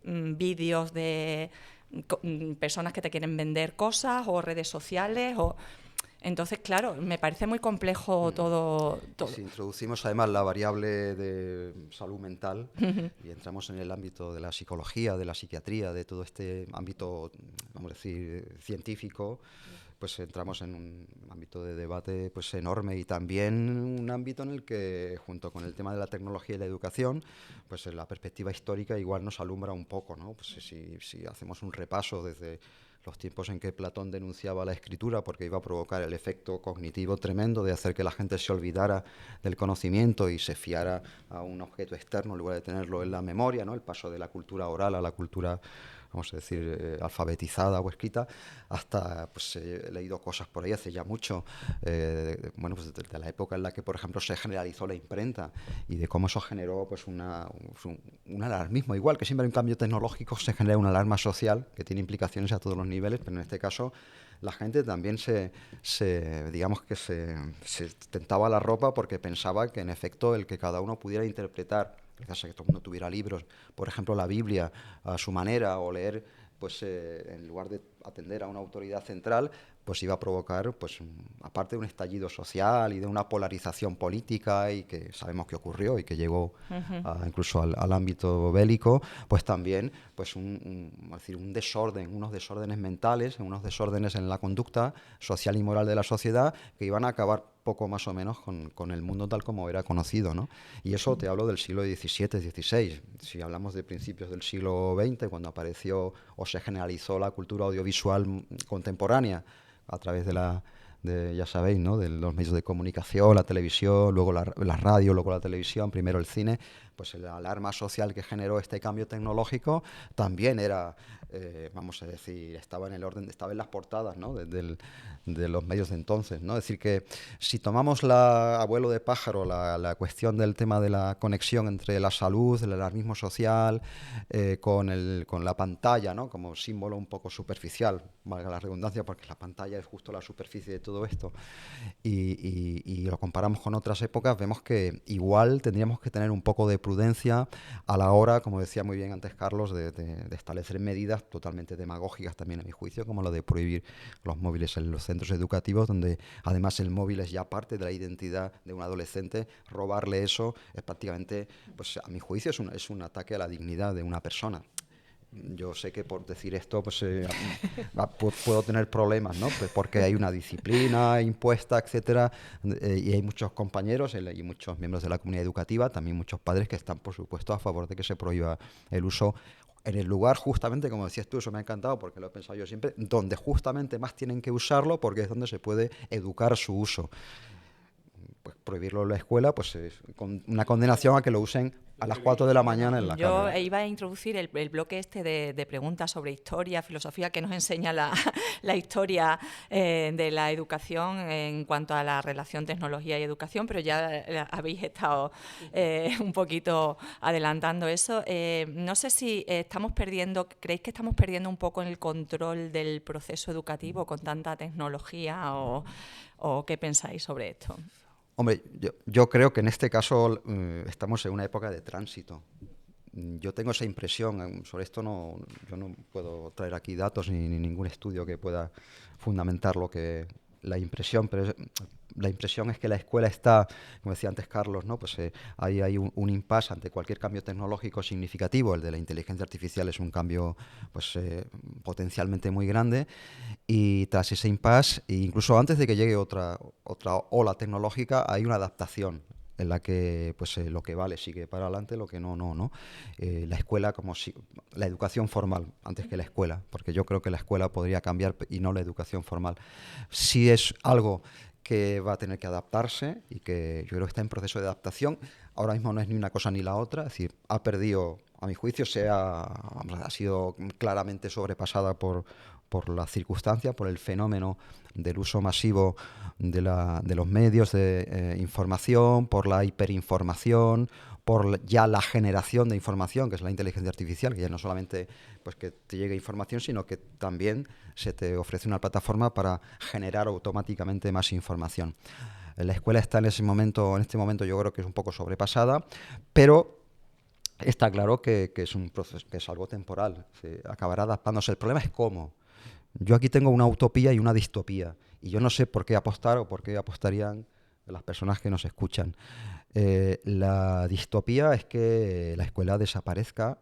vídeos de personas que te quieren vender cosas o redes sociales o... Entonces, claro, me parece muy complejo todo. Si introducimos además la variable de salud mental y entramos en el ámbito de la psicología, de la psiquiatría, de todo este ámbito, vamos a decir, científico, pues entramos en un ámbito de debate pues enorme, y también un ámbito en el que, junto con el tema de la tecnología y la educación, pues la perspectiva histórica igual nos alumbra un poco, ¿no? Pues si hacemos un repaso desde los tiempos en que Platón denunciaba la escritura porque iba a provocar el efecto cognitivo tremendo de hacer que la gente se olvidara del conocimiento y se fiara a un objeto externo en lugar de tenerlo en la memoria, ¿no? El paso de la cultura oral a la cultura, vamos a decir, alfabetizada o escrita, hasta, pues he leído cosas por ahí hace ya mucho, bueno, pues de la época en la que, por ejemplo, se generalizó la imprenta, y de cómo eso generó pues un alarmismo. Igual que siempre hay un cambio tecnológico, se genera una alarma social que tiene implicaciones a todos los niveles, pero en este caso la gente también digamos que se tentaba la ropa porque pensaba que, en efecto, el que cada uno pudiera interpretar, gracias a que todo el mundo tuviera libros, por ejemplo la Biblia a su manera, o leer pues en lugar de atender a una autoridad central, pues iba a provocar, pues aparte de un estallido social y de una polarización política, y que sabemos que ocurrió y que llegó incluso al ámbito bélico, pues también pues un desorden, unos desórdenes mentales, unos desórdenes en la conducta social y moral de la sociedad, que iban a acabar poco más o menos con el mundo tal como era conocido, ¿no? Y eso te hablo del siglo XVII, XVI. Si hablamos de principios del siglo XX, cuando apareció o se generalizó la cultura audiovisual contemporánea a través ya sabéis, ¿no? De los medios de comunicación, la televisión, luego la radio, luego la televisión, primero el cine, pues la alarma social que generó este cambio tecnológico también era, vamos a decir, estaba en el orden, estaba en las portadas, ¿no? de los medios de entonces, ¿no? Es decir, que si tomamos abuelo de pájaro, la cuestión del tema de la conexión entre la salud, el alarmismo social, con la pantalla, ¿no? Como símbolo un poco superficial, valga la redundancia, porque la pantalla es justo la superficie de todo esto, y lo comparamos con otras épocas, vemos que igual tendríamos que tener un poco de prudencia a la hora, como decía muy bien antes Carlos, de establecer medidas totalmente demagógicas también, a mi juicio, como lo de prohibir los móviles en los centros educativos, donde además el móvil es ya parte de la identidad de un adolescente. Robarle eso es prácticamente, pues a mi juicio, es un ataque a la dignidad de una persona. Yo sé que por decir esto pues puedo tener problemas, ¿no? Pues porque hay una disciplina impuesta, etcétera, y hay muchos compañeros y muchos miembros de la comunidad educativa, también muchos padres, que están, por supuesto, a favor de que se prohíba el uso en el lugar, justamente, como decías tú, eso me ha encantado porque lo he pensado yo siempre, donde justamente más tienen que usarlo, porque es donde se puede educar su uso. Pues prohibirlo en la escuela, pues es con una condenación a que lo usen a las 4 de la mañana en la Yo calle. iba a introducir el bloque este de preguntas sobre historia, filosofía, que nos enseña la historia de la educación en cuanto a la relación tecnología y educación, pero ya habéis estado un poquito adelantando eso. No sé si ¿creéis que estamos perdiendo un poco en el control del proceso educativo con tanta tecnología, o qué pensáis sobre esto? Hombre, yo creo que en este caso estamos en una época de tránsito. Yo tengo esa impresión. Sobre esto yo no puedo traer aquí datos ni ningún estudio que pueda fundamentar la impresión, pero la impresión es que la escuela está, como decía antes Carlos, ¿no? Pues hay un impasse ante cualquier cambio tecnológico significativo. El de la inteligencia artificial es un cambio pues potencialmente muy grande, y tras ese impasse, e incluso antes de que llegue otra ola tecnológica, hay una adaptación en la que pues lo que vale sigue para adelante, lo que no. La escuela, la educación formal antes que la escuela, porque yo creo que la escuela podría cambiar y no la educación formal. Si es algo que va a tener que adaptarse, y que yo creo que está en proceso de adaptación. Ahora mismo no es ni una cosa ni la otra, es decir, ha perdido, a mi juicio, ha sido claramente sobrepasada por la circunstancia, por el fenómeno del uso masivo de los medios de información, por la hiperinformación, por ya la generación de información, que es la inteligencia artificial, que ya no solamente pues que te llegue información, sino que también se te ofrece una plataforma para generar automáticamente más información. La escuela está en este momento yo creo que es un poco sobrepasada, pero está claro que es un proceso, que es algo temporal, se acabará adaptándose. El problema es cómo. Yo aquí tengo una utopía y una distopía, y yo no sé por qué apostar o por qué apostarían las personas que nos escuchan. La distopía es que la escuela desaparezca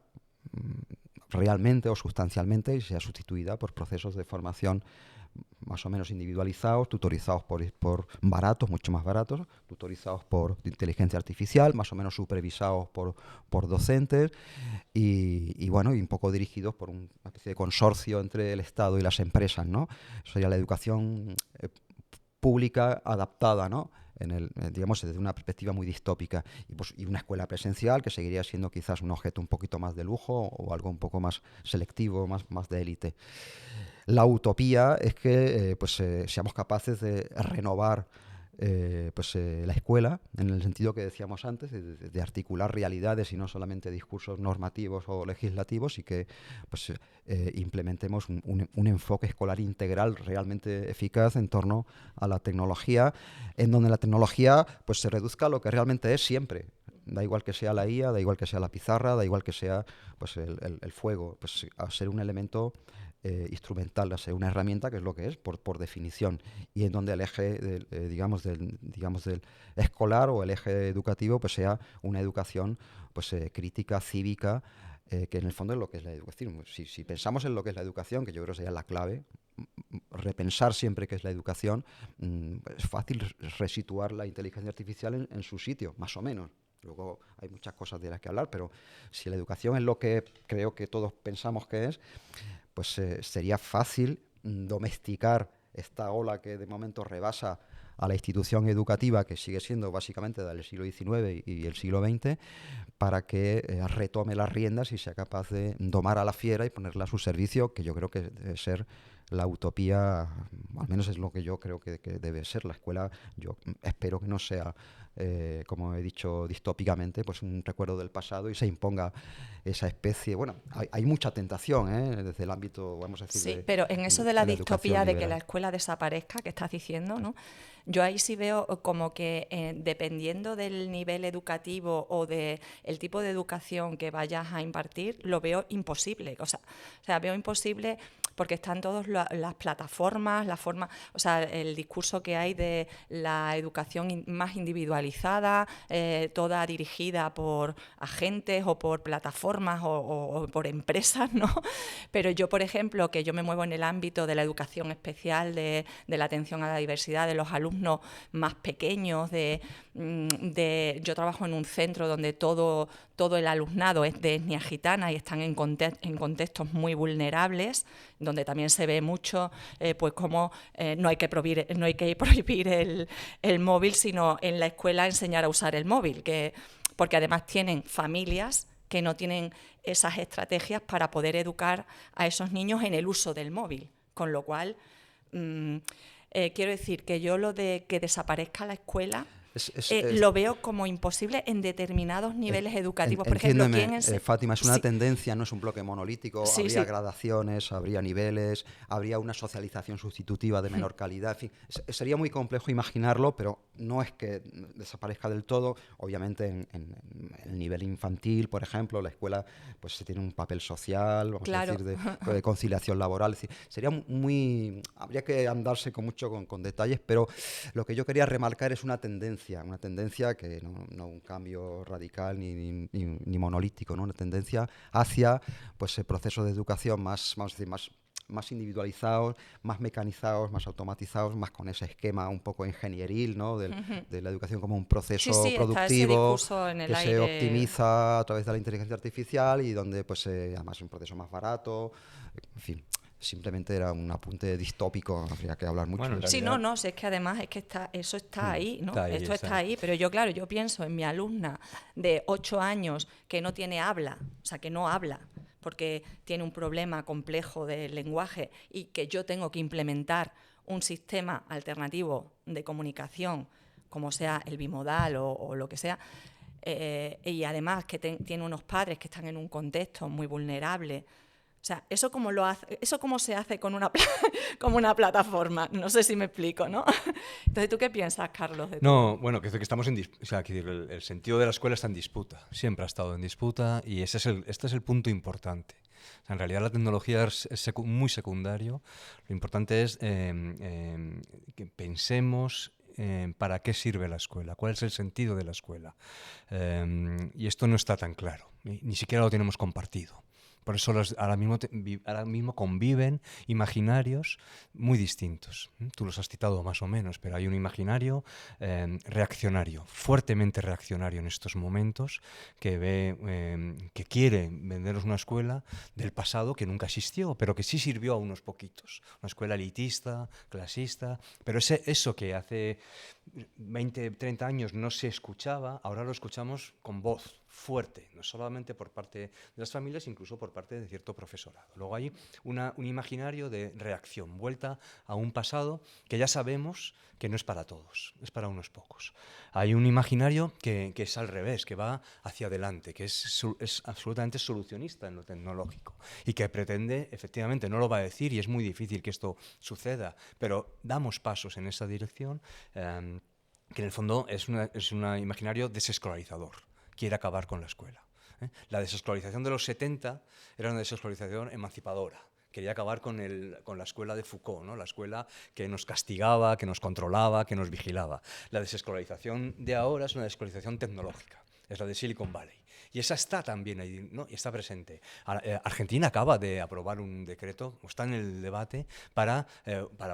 realmente o sustancialmente y sea sustituida por procesos de formación más o menos individualizados, tutorizados por baratos, mucho más baratos, tutorizados por inteligencia artificial, más o menos supervisados por docentes y bueno, y un poco dirigidos por una especie de consorcio entre el Estado y las empresas, ¿no? Eso sería la educación pública adaptada, ¿no? Digamos, desde una perspectiva muy distópica. Y una escuela presencial que seguiría siendo quizás un objeto un poquito más de lujo o algo un poco más selectivo, más de élite. La utopía es que seamos capaces de renovar la escuela, en el sentido que decíamos antes, de articular realidades y no solamente discursos normativos o legislativos, y que implementemos un enfoque escolar integral realmente eficaz en torno a la tecnología, en donde la tecnología se reduzca a lo que realmente es siempre. Da igual que sea la IA, da igual que sea la pizarra, da igual que sea el fuego, a ser un elemento instrumental, a ser una herramienta, que es lo que es por definición, y en donde el eje del escolar o el eje educativo sea una educación crítica, cívica, que en el fondo es lo que es la educación. Si pensamos en lo que es la educación, que yo creo que sería la clave, repensar siempre qué es la educación, es fácil resituar la inteligencia artificial en su sitio, más o menos. Luego hay muchas cosas de las que hablar, pero si la educación es lo que creo que todos pensamos que es, sería fácil domesticar esta ola que de momento rebasa a la institución educativa, que sigue siendo básicamente del siglo XIX y el siglo XX, para que retome las riendas y sea capaz de domar a la fiera y ponerla a su servicio, que yo creo que debe ser la utopía, al menos es lo que yo creo que debe ser la escuela. Yo espero que no sea, como he dicho distópicamente, un recuerdo del pasado y se imponga esa especie. Bueno, hay mucha tentación, desde el ámbito, vamos a decir. Sí, pero en eso de la distopía de que la escuela desaparezca, que estás diciendo, ¿no? Yo ahí sí veo como que dependiendo del nivel educativo o del tipo de educación que vayas a impartir, lo veo imposible. O sea, veo imposible porque están todas las plataformas, el discurso que hay de la educación más individualizada, toda dirigida por agentes o por plataformas o por empresas, ¿no? Pero yo, por ejemplo, que yo me muevo en el ámbito de la educación especial, de la atención a la diversidad, de los alumnos más pequeños, yo trabajo en un centro donde todo el alumnado es de etnia gitana y están en contextos muy vulnerables, donde también se ve mucho cómo no hay que prohibir el móvil, sino en la escuela enseñar a usar el móvil, porque además tienen familias que no tienen esas estrategias para poder educar a esos niños en el uso del móvil. Con lo cual, quiero decir que yo lo de que desaparezca la escuela lo veo como imposible en determinados niveles educativos. Por ejemplo, Fátima, es una tendencia, no es un bloque monolítico. Sí, habría gradaciones, habría niveles, habría una socialización sustitutiva de menor calidad. En fin, sería muy complejo imaginarlo, pero no es que desaparezca del todo. Obviamente, en el nivel infantil, por ejemplo, la escuela se tiene un papel social, vamos a decir, de conciliación laboral. Es decir, habría que andarse con detalles, pero lo que yo quería remarcar es una tendencia que no un cambio radical ni monolítico, ¿no? Una tendencia hacia procesos de educación más individualizados, más mecanizados, más automatizados, más con ese esquema un poco ingenieril, ¿no? De la educación como un proceso productivo que se optimiza a través de la inteligencia artificial y donde además es un proceso más barato, en fin. Simplemente era un apunte distópico, habría que hablar mucho. Bueno, sí, no, es que además es que eso está ahí, ¿no? Esto está ahí, pero yo pienso en mi alumna de 8 años que no tiene habla, o sea, que no habla, porque tiene un problema complejo del lenguaje y que yo tengo que implementar un sistema alternativo de comunicación, como sea el bimodal o lo que sea, y además que tiene unos padres que están en un contexto muy vulnerable. O sea, ¿eso cómo se hace con como una plataforma? No sé si me explico, ¿no? Entonces, ¿tú qué piensas, Carlos? No, bueno, que estamos o sea, que el sentido de la escuela está en disputa, siempre ha estado en disputa y este es el punto importante. O sea, en realidad la tecnología es muy secundario, lo importante es que pensemos para qué sirve la escuela, cuál es el sentido de la escuela. Y esto no está tan claro, ni siquiera lo tenemos compartido. Por eso ahora mismo conviven imaginarios muy distintos. Tú los has citado más o menos, pero hay un imaginario reaccionario, fuertemente reaccionario en estos momentos, que quiere vendernos una escuela del pasado que nunca existió, pero que sí sirvió a unos poquitos. Una escuela elitista, clasista, pero eso que hace 20, 30 años no se escuchaba, ahora lo escuchamos con voz fuerte, no solamente por parte de las familias, incluso por parte de cierto profesorado. Luego hay un imaginario de reacción, vuelta a un pasado que ya sabemos que no es para todos, es para unos pocos. Hay un imaginario que es al revés, que va hacia adelante, que es absolutamente solucionista en lo tecnológico y que pretende, efectivamente, no lo va a decir y es muy difícil que esto suceda, pero damos pasos en esa dirección, que en el fondo es un imaginario desescolarizador. Quiere acabar con la escuela. La desescolarización de los 70 era una desescolarización emancipadora. Quería acabar con la escuela de Foucault, ¿no? La escuela que nos castigaba, que nos controlaba, que nos vigilaba. La desescolarización de ahora es una desescolarización tecnológica. Es la de Silicon Valley. Y esa está también ahí, ¿no? Y está presente. Argentina acaba de aprobar un decreto, o está en el debate, para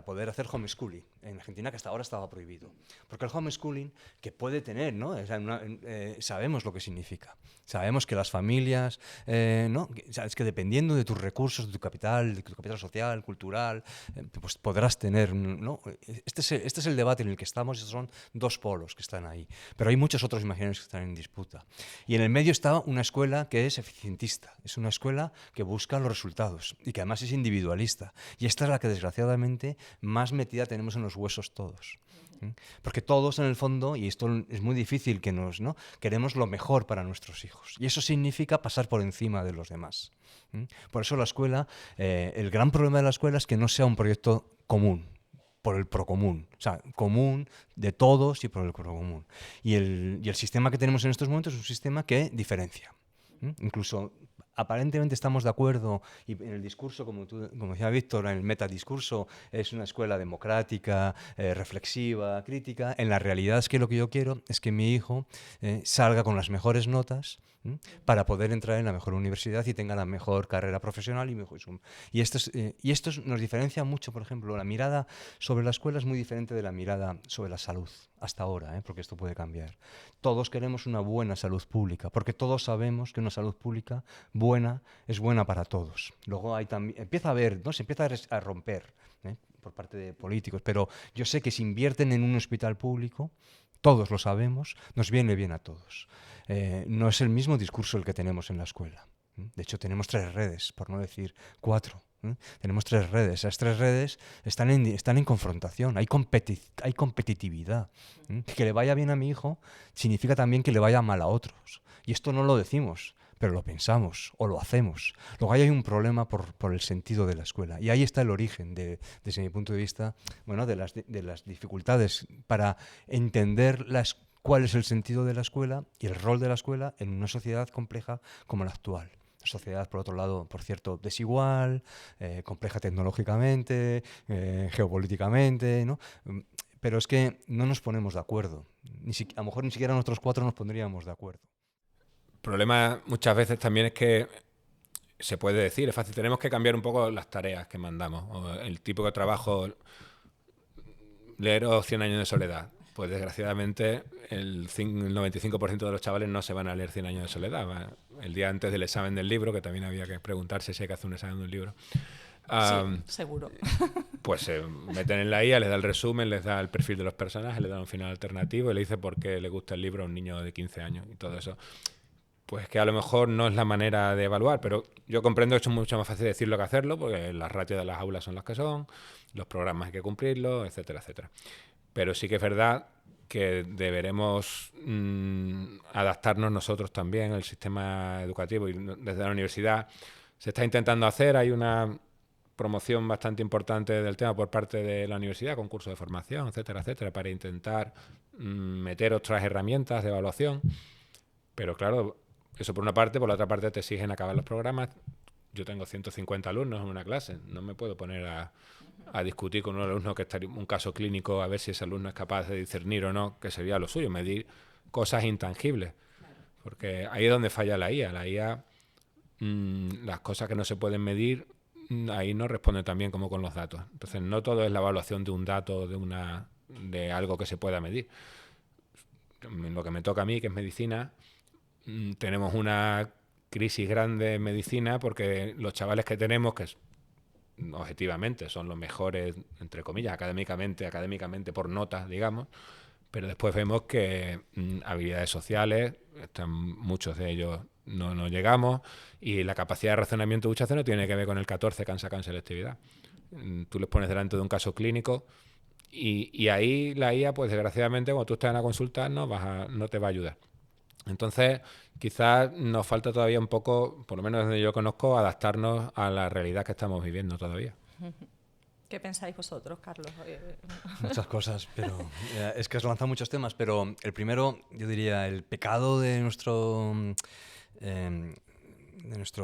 poder hacer homeschooling. En Argentina, que hasta ahora estaba prohibido. Porque el homeschooling, que puede tener, ¿no? Sabemos lo que significa. Sabemos que las familias, ¿no? Es que dependiendo de tus recursos, de tu capital social, cultural, pues podrás tener, ¿no? Este es el debate en el que estamos, estos son dos polos que están ahí. Pero hay muchos otros imaginarios que están en disputa. Y en el medio está una escuela que es eficientista, es una escuela que busca los resultados y que además es individualista. Y esta es la que desgraciadamente más metida tenemos en los huesos todos. Porque todos en el fondo, y esto es muy difícil ¿no? Queremos lo mejor para nuestros hijos. Y eso significa pasar por encima de los demás. Por eso la escuela, el gran problema de la escuela es que no sea un proyecto común, por el procomún, o sea, común de todos y por el procomún. Y el sistema que tenemos en estos momentos es un sistema que diferencia. Incluso aparentemente estamos de acuerdo, y en el discurso, como decía Víctor, en el metadiscurso es una escuela democrática, reflexiva, crítica. En la realidad es que lo que yo quiero es que mi hijo salga con las mejores notas para poder entrar en la mejor universidad y tenga la mejor carrera profesional y esto nos diferencia mucho. Por ejemplo, la mirada sobre la escuela es muy diferente de la mirada sobre la salud hasta ahora, porque esto puede cambiar. Todos queremos una buena salud pública, porque todos sabemos que una salud pública buena es buena para todos. Luego empieza a haber, ¿no? Se empieza a romper por parte de políticos, pero yo sé que si invierten en un hospital público, todos lo sabemos, nos viene bien a todos. No es el mismo discurso el que tenemos en la escuela. De hecho, tenemos 3 redes, por no decir 4. Tenemos 3 redes. Esas 3 redes están en confrontación, hay competitividad. Que le vaya bien a mi hijo significa también que le vaya mal a otros. Y esto no lo decimos, pero lo pensamos o lo hacemos. Luego hay un problema por el sentido de la escuela. Y ahí está el origen, desde mi punto de vista, de las dificultades para entender cuál es el sentido de la escuela y el rol de la escuela en una sociedad compleja como la actual. Sociedad, por otro lado, por cierto, desigual, compleja tecnológicamente, geopolíticamente, ¿no? Pero es que no nos ponemos de acuerdo. A lo mejor ni siquiera nosotros 4 nos pondríamos de acuerdo. El problema muchas veces también es que se puede decir, es fácil, tenemos que cambiar un poco las tareas que mandamos. O el tipo de trabajo, leeros 100 años de soledad. Pues desgraciadamente el 95% de los chavales no se van a leer 100 años de soledad. El día antes del examen del libro, que también había que preguntarse si hay que hacer un examen de un libro. Sí, seguro. Pues se meten en la IA, les da el resumen, les da el perfil de los personajes, les da un final alternativo y le dice por qué le gusta el libro a un niño de 15 años y todo eso. Pues que a lo mejor no es la manera de evaluar, pero yo comprendo que es mucho más fácil decirlo que hacerlo, porque las ratios de las aulas son las que son, los programas hay que cumplirlos, etcétera, etcétera. Pero sí que es verdad que deberemos adaptarnos nosotros también al sistema educativo, y desde la universidad se está intentando hacer, hay una promoción bastante importante del tema por parte de la universidad, concursos de formación, etcétera, etcétera, para intentar meter otras herramientas de evaluación. Pero claro, eso por una parte, por la otra parte te exigen acabar los programas. Yo tengo 150 alumnos en una clase, no me puedo poner a discutir con un alumno que está en un caso clínico a ver si ese alumno es capaz de discernir o no, que sería lo suyo, medir cosas intangibles. Porque ahí es donde falla la IA. La IA las cosas que no se pueden medir, ahí no responde tan bien como con los datos. Entonces, no todo es la evaluación de un dato, de algo que se pueda medir. Lo que me toca a mí, que es medicina, tenemos una crisis grande en medicina porque los chavales que tenemos, que objetivamente son los mejores, entre comillas, académicamente por notas, digamos, pero después vemos que habilidades sociales, muchos de ellos no llegamos, y la capacidad de razonamiento muchas veces no tiene que ver con el 14 que han sacado en selectividad. Tú les pones delante de un caso clínico y ahí la IA, pues desgraciadamente, cuando tú estás en la consulta no te va a ayudar. Entonces, quizás nos falta todavía un poco, por lo menos desde yo conozco, adaptarnos a la realidad que estamos viviendo todavía. ¿Qué pensáis vosotros, Carlos? Muchas cosas, pero es que has lanzado muchos temas, pero el primero, yo diría, el pecado de nuestro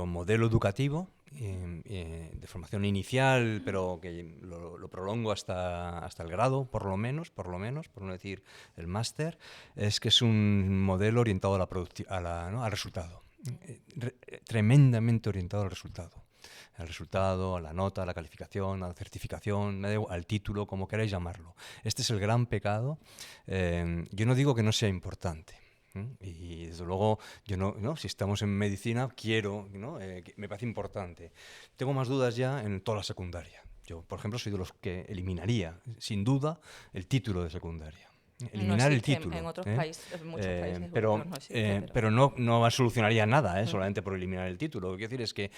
modelo educativo de formación inicial, pero que lo prolongo hasta el grado, por lo menos, por no decir el máster, es que es un modelo orientado al resultado, tremendamente orientado al resultado. Al resultado, a la nota, a la calificación, a la certificación, al título, como queráis llamarlo. Este es el gran pecado. Yo no digo que no sea importante. Y desde luego, yo no, si estamos en medicina, me parece importante. Tengo más dudas ya en toda la secundaria. Yo, por ejemplo, soy de los que eliminaría, sin duda, el título de secundaria. Eliminar el título. En otros países, en muchos países pero no existe, pero no solucionaría nada, solamente por eliminar el título. Lo que quiero decir es que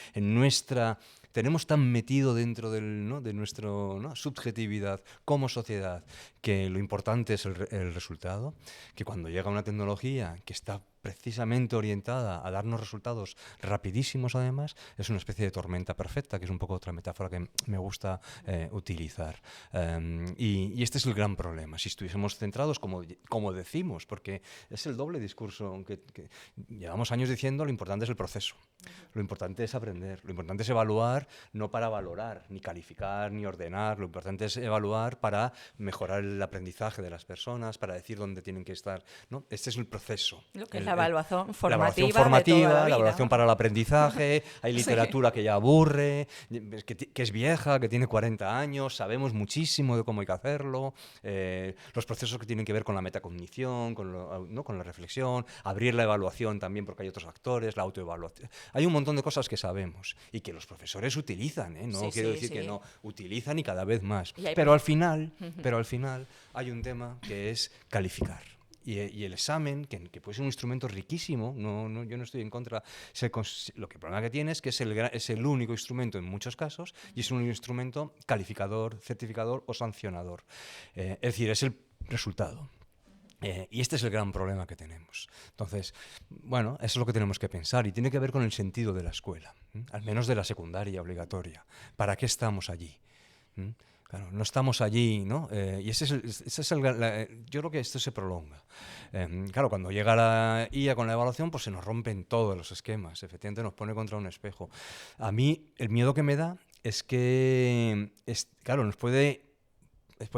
tenemos tan metido dentro de nuestra subjetividad como sociedad que lo importante es el resultado, que cuando llega una tecnología que está precisamente orientada a darnos resultados rapidísimos, además, es una especie de tormenta perfecta, que es un poco otra metáfora que me gusta utilizar. Y este es el gran problema. Si estuviésemos centrados, como decimos, porque es el doble discurso, aunque llevamos años diciendo, lo importante es el proceso, lo importante es aprender, lo importante es evaluar, no para valorar, ni calificar, ni ordenar, lo importante es evaluar para mejorar el aprendizaje de las personas, para decir dónde tienen que estar, ¿no? Este es el proceso. Lo que es la evaluación formativa, la vida, evaluación para el aprendizaje. Hay literatura sí, que ya aburre, que es vieja, que tiene 40 años, sabemos muchísimo de cómo hay que hacerlo, los procesos que tienen que ver con la metacognición, con la reflexión, abrir la evaluación también porque hay otros actores, la autoevaluación. Hay un montón de cosas que sabemos y que los profesores utilizan, no sí, quiero sí, decir sí. que no, utilizan y cada vez más. Y Pero al final hay un tema que es calificar. Y el examen, que puede ser un instrumento riquísimo, yo no estoy en contra, el problema que tiene es que es el único instrumento en muchos casos y es un instrumento calificador, certificador o sancionador. Es decir, es el resultado. Y este es el gran problema que tenemos. Entonces, bueno, eso es lo que tenemos que pensar y tiene que ver con el sentido de la escuela, al menos de la secundaria obligatoria. ¿Para qué estamos allí? Claro, no estamos allí, ¿no? Y yo creo que esto se prolonga. Claro, cuando llega la IA con la evaluación, pues se nos rompen todos los esquemas. Efectivamente, nos pone contra un espejo. A mí, el miedo que me da es que, claro, puede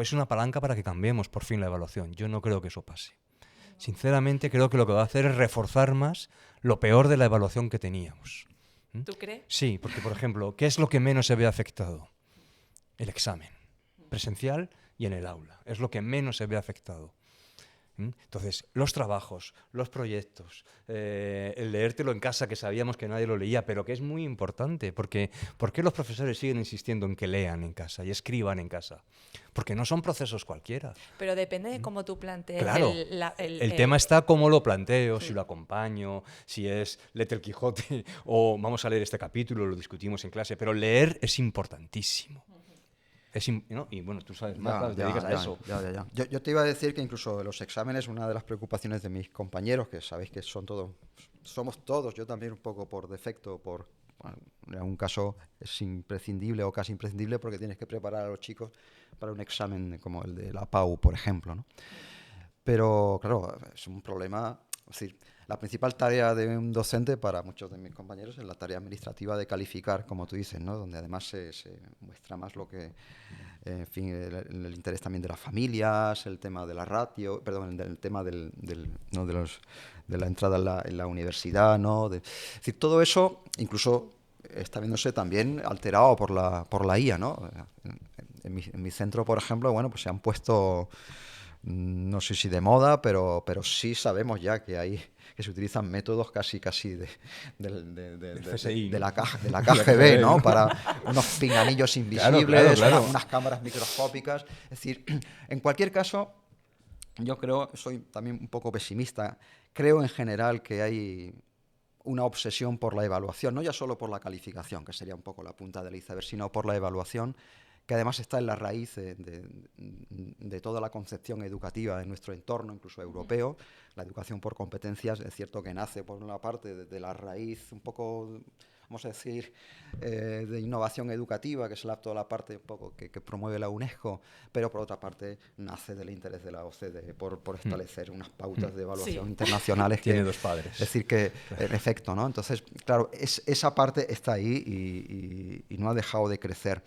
ser una palanca para que cambiemos por fin la evaluación. Yo no creo que eso pase. Sinceramente, creo que lo que va a hacer es reforzar más lo peor de la evaluación que teníamos. ¿Tú crees? Sí, porque, por ejemplo, ¿qué es lo que menos se ve afectado? El examen presencial y en el aula. Es lo que menos se ve afectado. Entonces, los trabajos, los proyectos, el leértelo en casa, que sabíamos que nadie lo leía, pero que es muy importante, porque ¿por qué los profesores siguen insistiendo en que lean en casa y escriban en casa? Porque no son procesos cualquiera. Pero depende de cómo tú plantees. Claro, el tema está cómo lo planteo, si lo acompaño, si es léete el Quijote o vamos a leer este capítulo, lo discutimos en clase, pero leer es importantísimo. ¿No? Y bueno, tú sabes más, te dedicas a eso. Ya. Yo te iba a decir que incluso los exámenes, una de las preocupaciones de mis compañeros, que sabéis que somos todos, yo también un poco por defecto, en algún caso es imprescindible o casi imprescindible porque tienes que preparar a los chicos para un examen como el de la PAU, por ejemplo, ¿no? Pero claro, es un problema, es decir, la principal tarea de un docente para muchos de mis compañeros es la tarea administrativa de calificar, como tú dices, ¿no? Donde además se muestra más lo que en fin, el interés también de las familias, el tema de la ratio, perdón, el tema ¿no? de la entrada en la universidad, ¿no? Es decir, todo eso incluso está viéndose también alterado por la IA, ¿no? En mi centro, por ejemplo, bueno, pues se han puesto, no sé si de moda, pero sí sabemos ya que se utilizan métodos casi FSI, de ¿no? de la KGB, ¿no? ¿no? Para unos pinganillos Claro, invisibles, claro. unas cámaras microscópicas. Es decir, en cualquier caso, yo creo, soy también un poco pesimista, creo en general que hay una obsesión por la evaluación, no ya solo por la calificación, que sería un poco la punta del iceberg, sino por la evaluación, que además está en la raíz de toda la concepción educativa de nuestro entorno, incluso europeo. La educación por competencias es cierto que nace por una parte de la raíz un poco, vamos a decir, de innovación educativa, que es toda la parte un poco que promueve la UNESCO, pero por otra parte nace del interés de la OCDE por establecer unas pautas de evaluación internacionales. Tiene dos padres. Es decir, que en efecto, ¿no? Entonces, claro, esa parte está ahí y no ha dejado de crecer.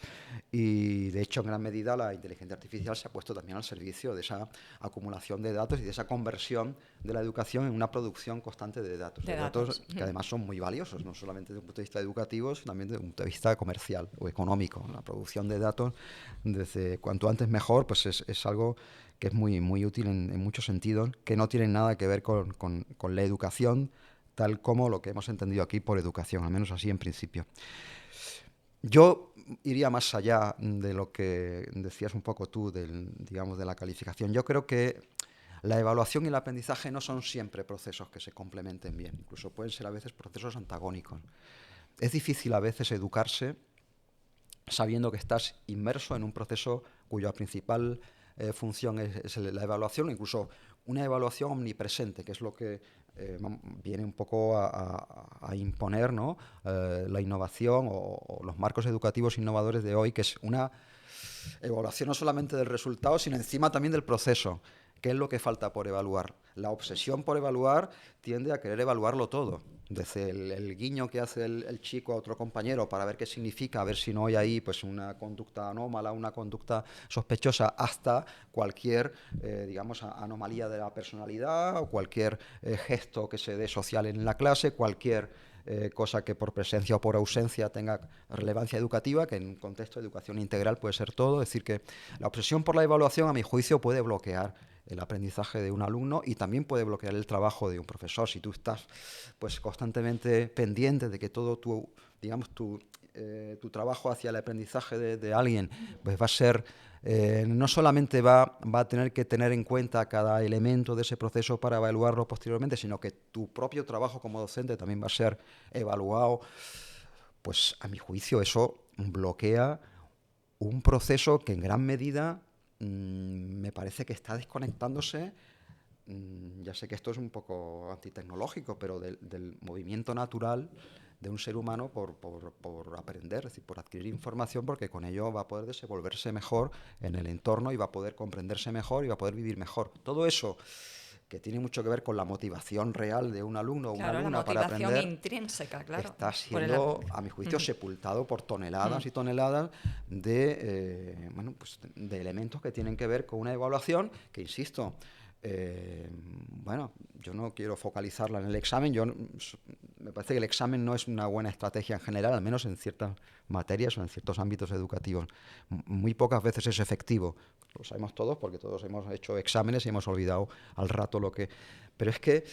Y de hecho, en gran medida, la inteligencia artificial se ha puesto también al servicio de esa acumulación de datos y de esa conversión de la educación en una producción constante de datos. De datos que además son muy valiosos, no solamente desde un punto de vista educativo, sino también desde un punto de vista comercial o económico. La producción de datos, desde cuanto antes mejor, pues es algo que es muy, muy útil en muchos sentidos, que no tienen nada que ver con la educación, tal como lo que hemos entendido aquí por educación, al menos así en principio. Yo iría más allá de lo que decías un poco tú, digamos, de la calificación. Yo creo que la evaluación y el aprendizaje no son siempre procesos que se complementen bien, incluso pueden ser a veces procesos antagónicos. Es difícil a veces educarse sabiendo que estás inmerso en un proceso cuya principal función es la evaluación, o incluso una evaluación omnipresente, que es lo que viene un poco a imponer, ¿no? La innovación o los marcos educativos innovadores de hoy, que es una evaluación no solamente del resultado, sino encima también del proceso. ¿Qué es lo que falta por evaluar? La obsesión por evaluar tiende a querer evaluarlo todo. Desde el guiño que hace el chico a otro compañero para ver qué significa, a ver si no hay ahí pues una conducta anómala, una conducta sospechosa, hasta cualquier, digamos, anomalía de la personalidad o cualquier gesto que se dé social en la clase, cualquier cosa que por presencia o por ausencia tenga relevancia educativa, que en un contexto de educación integral puede ser todo. Es decir, que la obsesión por la evaluación, a mi juicio, puede bloquear el aprendizaje de un alumno y también puede bloquear el trabajo de un profesor. Si tú estás pues constantemente pendiente de que todo tu trabajo hacia el aprendizaje de alguien pues va a ser, no solamente va a tener que tener en cuenta cada elemento de ese proceso para evaluarlo posteriormente, sino que tu propio trabajo como docente también va a ser evaluado, pues a mi juicio eso bloquea un proceso que en gran medida me parece que está desconectándose. Ya sé que esto es un poco antitecnológico, pero del movimiento natural de un ser humano por aprender, es decir, por adquirir información, porque con ello va a poder desenvolverse mejor en el entorno y va a poder comprenderse mejor y va a poder vivir mejor. Todo eso que tiene mucho que ver con la motivación real de un alumno o una alumna para aprender. La motivación intrínseca, claro. Está siendo, a mi juicio, sepultado por toneladas y toneladas de elementos que tienen que ver con una evaluación que, insisto, yo no quiero focalizarla en el examen. Me parece que el examen no es una buena estrategia en general, al menos en ciertas materias o en ciertos ámbitos educativos. Muy pocas veces es efectivo. Lo sabemos todos porque todos hemos hecho exámenes y hemos olvidado al rato lo que... Pero es que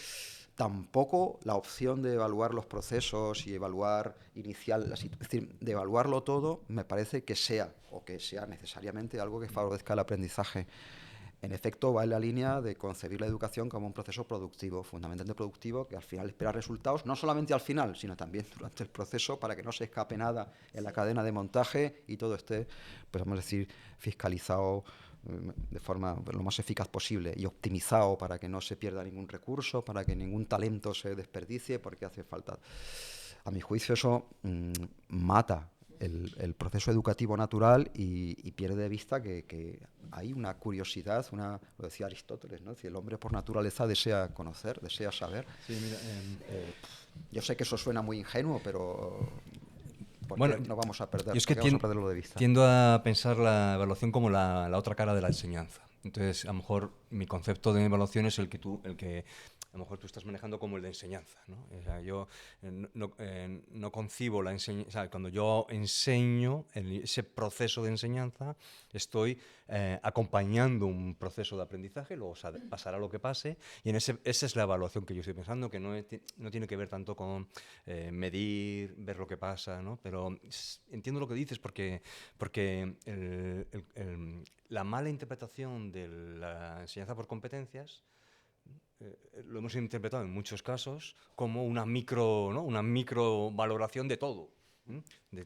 tampoco la opción de evaluar los procesos y evaluar es decir, de evaluarlo todo, me parece que sea necesariamente algo que favorezca el aprendizaje. En efecto, va en la línea de concebir la educación como un proceso productivo, fundamentalmente productivo, que al final espera resultados, no solamente al final, sino también durante el proceso, para que no se escape nada en la cadena de montaje y todo esté, pues vamos a decir, fiscalizado de forma lo más eficaz posible y optimizado para que no se pierda ningún recurso, para que ningún talento se desperdicie, porque hace falta. A mi juicio eso mata el proceso educativo natural y pierde de vista que hay una curiosidad, lo decía Aristóteles, ¿no? Es decir, el hombre por naturaleza desea conocer, desea saber. Sí, mira, yo sé que eso suena muy ingenuo, pero ¿Por Bueno, qué no vamos a perder? yo es que ¿Por qué vamos a perderlo de vista? tiendo a pensar la evaluación como la otra cara de la enseñanza. Entonces, a lo mejor mi concepto de evaluación es el que a lo mejor tú estás manejando como el de enseñanza, ¿no? O sea, yo no concibo la enseñanza, o sea, cuando yo enseño ese proceso de enseñanza, estoy acompañando un proceso de aprendizaje, luego pasará lo que pase, y esa es la evaluación que yo estoy pensando, que no tiene que ver tanto con medir, ver lo que pasa, ¿no? Pero entiendo lo que dices porque la mala interpretación de la enseñanza por competencias lo hemos interpretado en muchos casos como una ¿no? Una microvaloración de todo.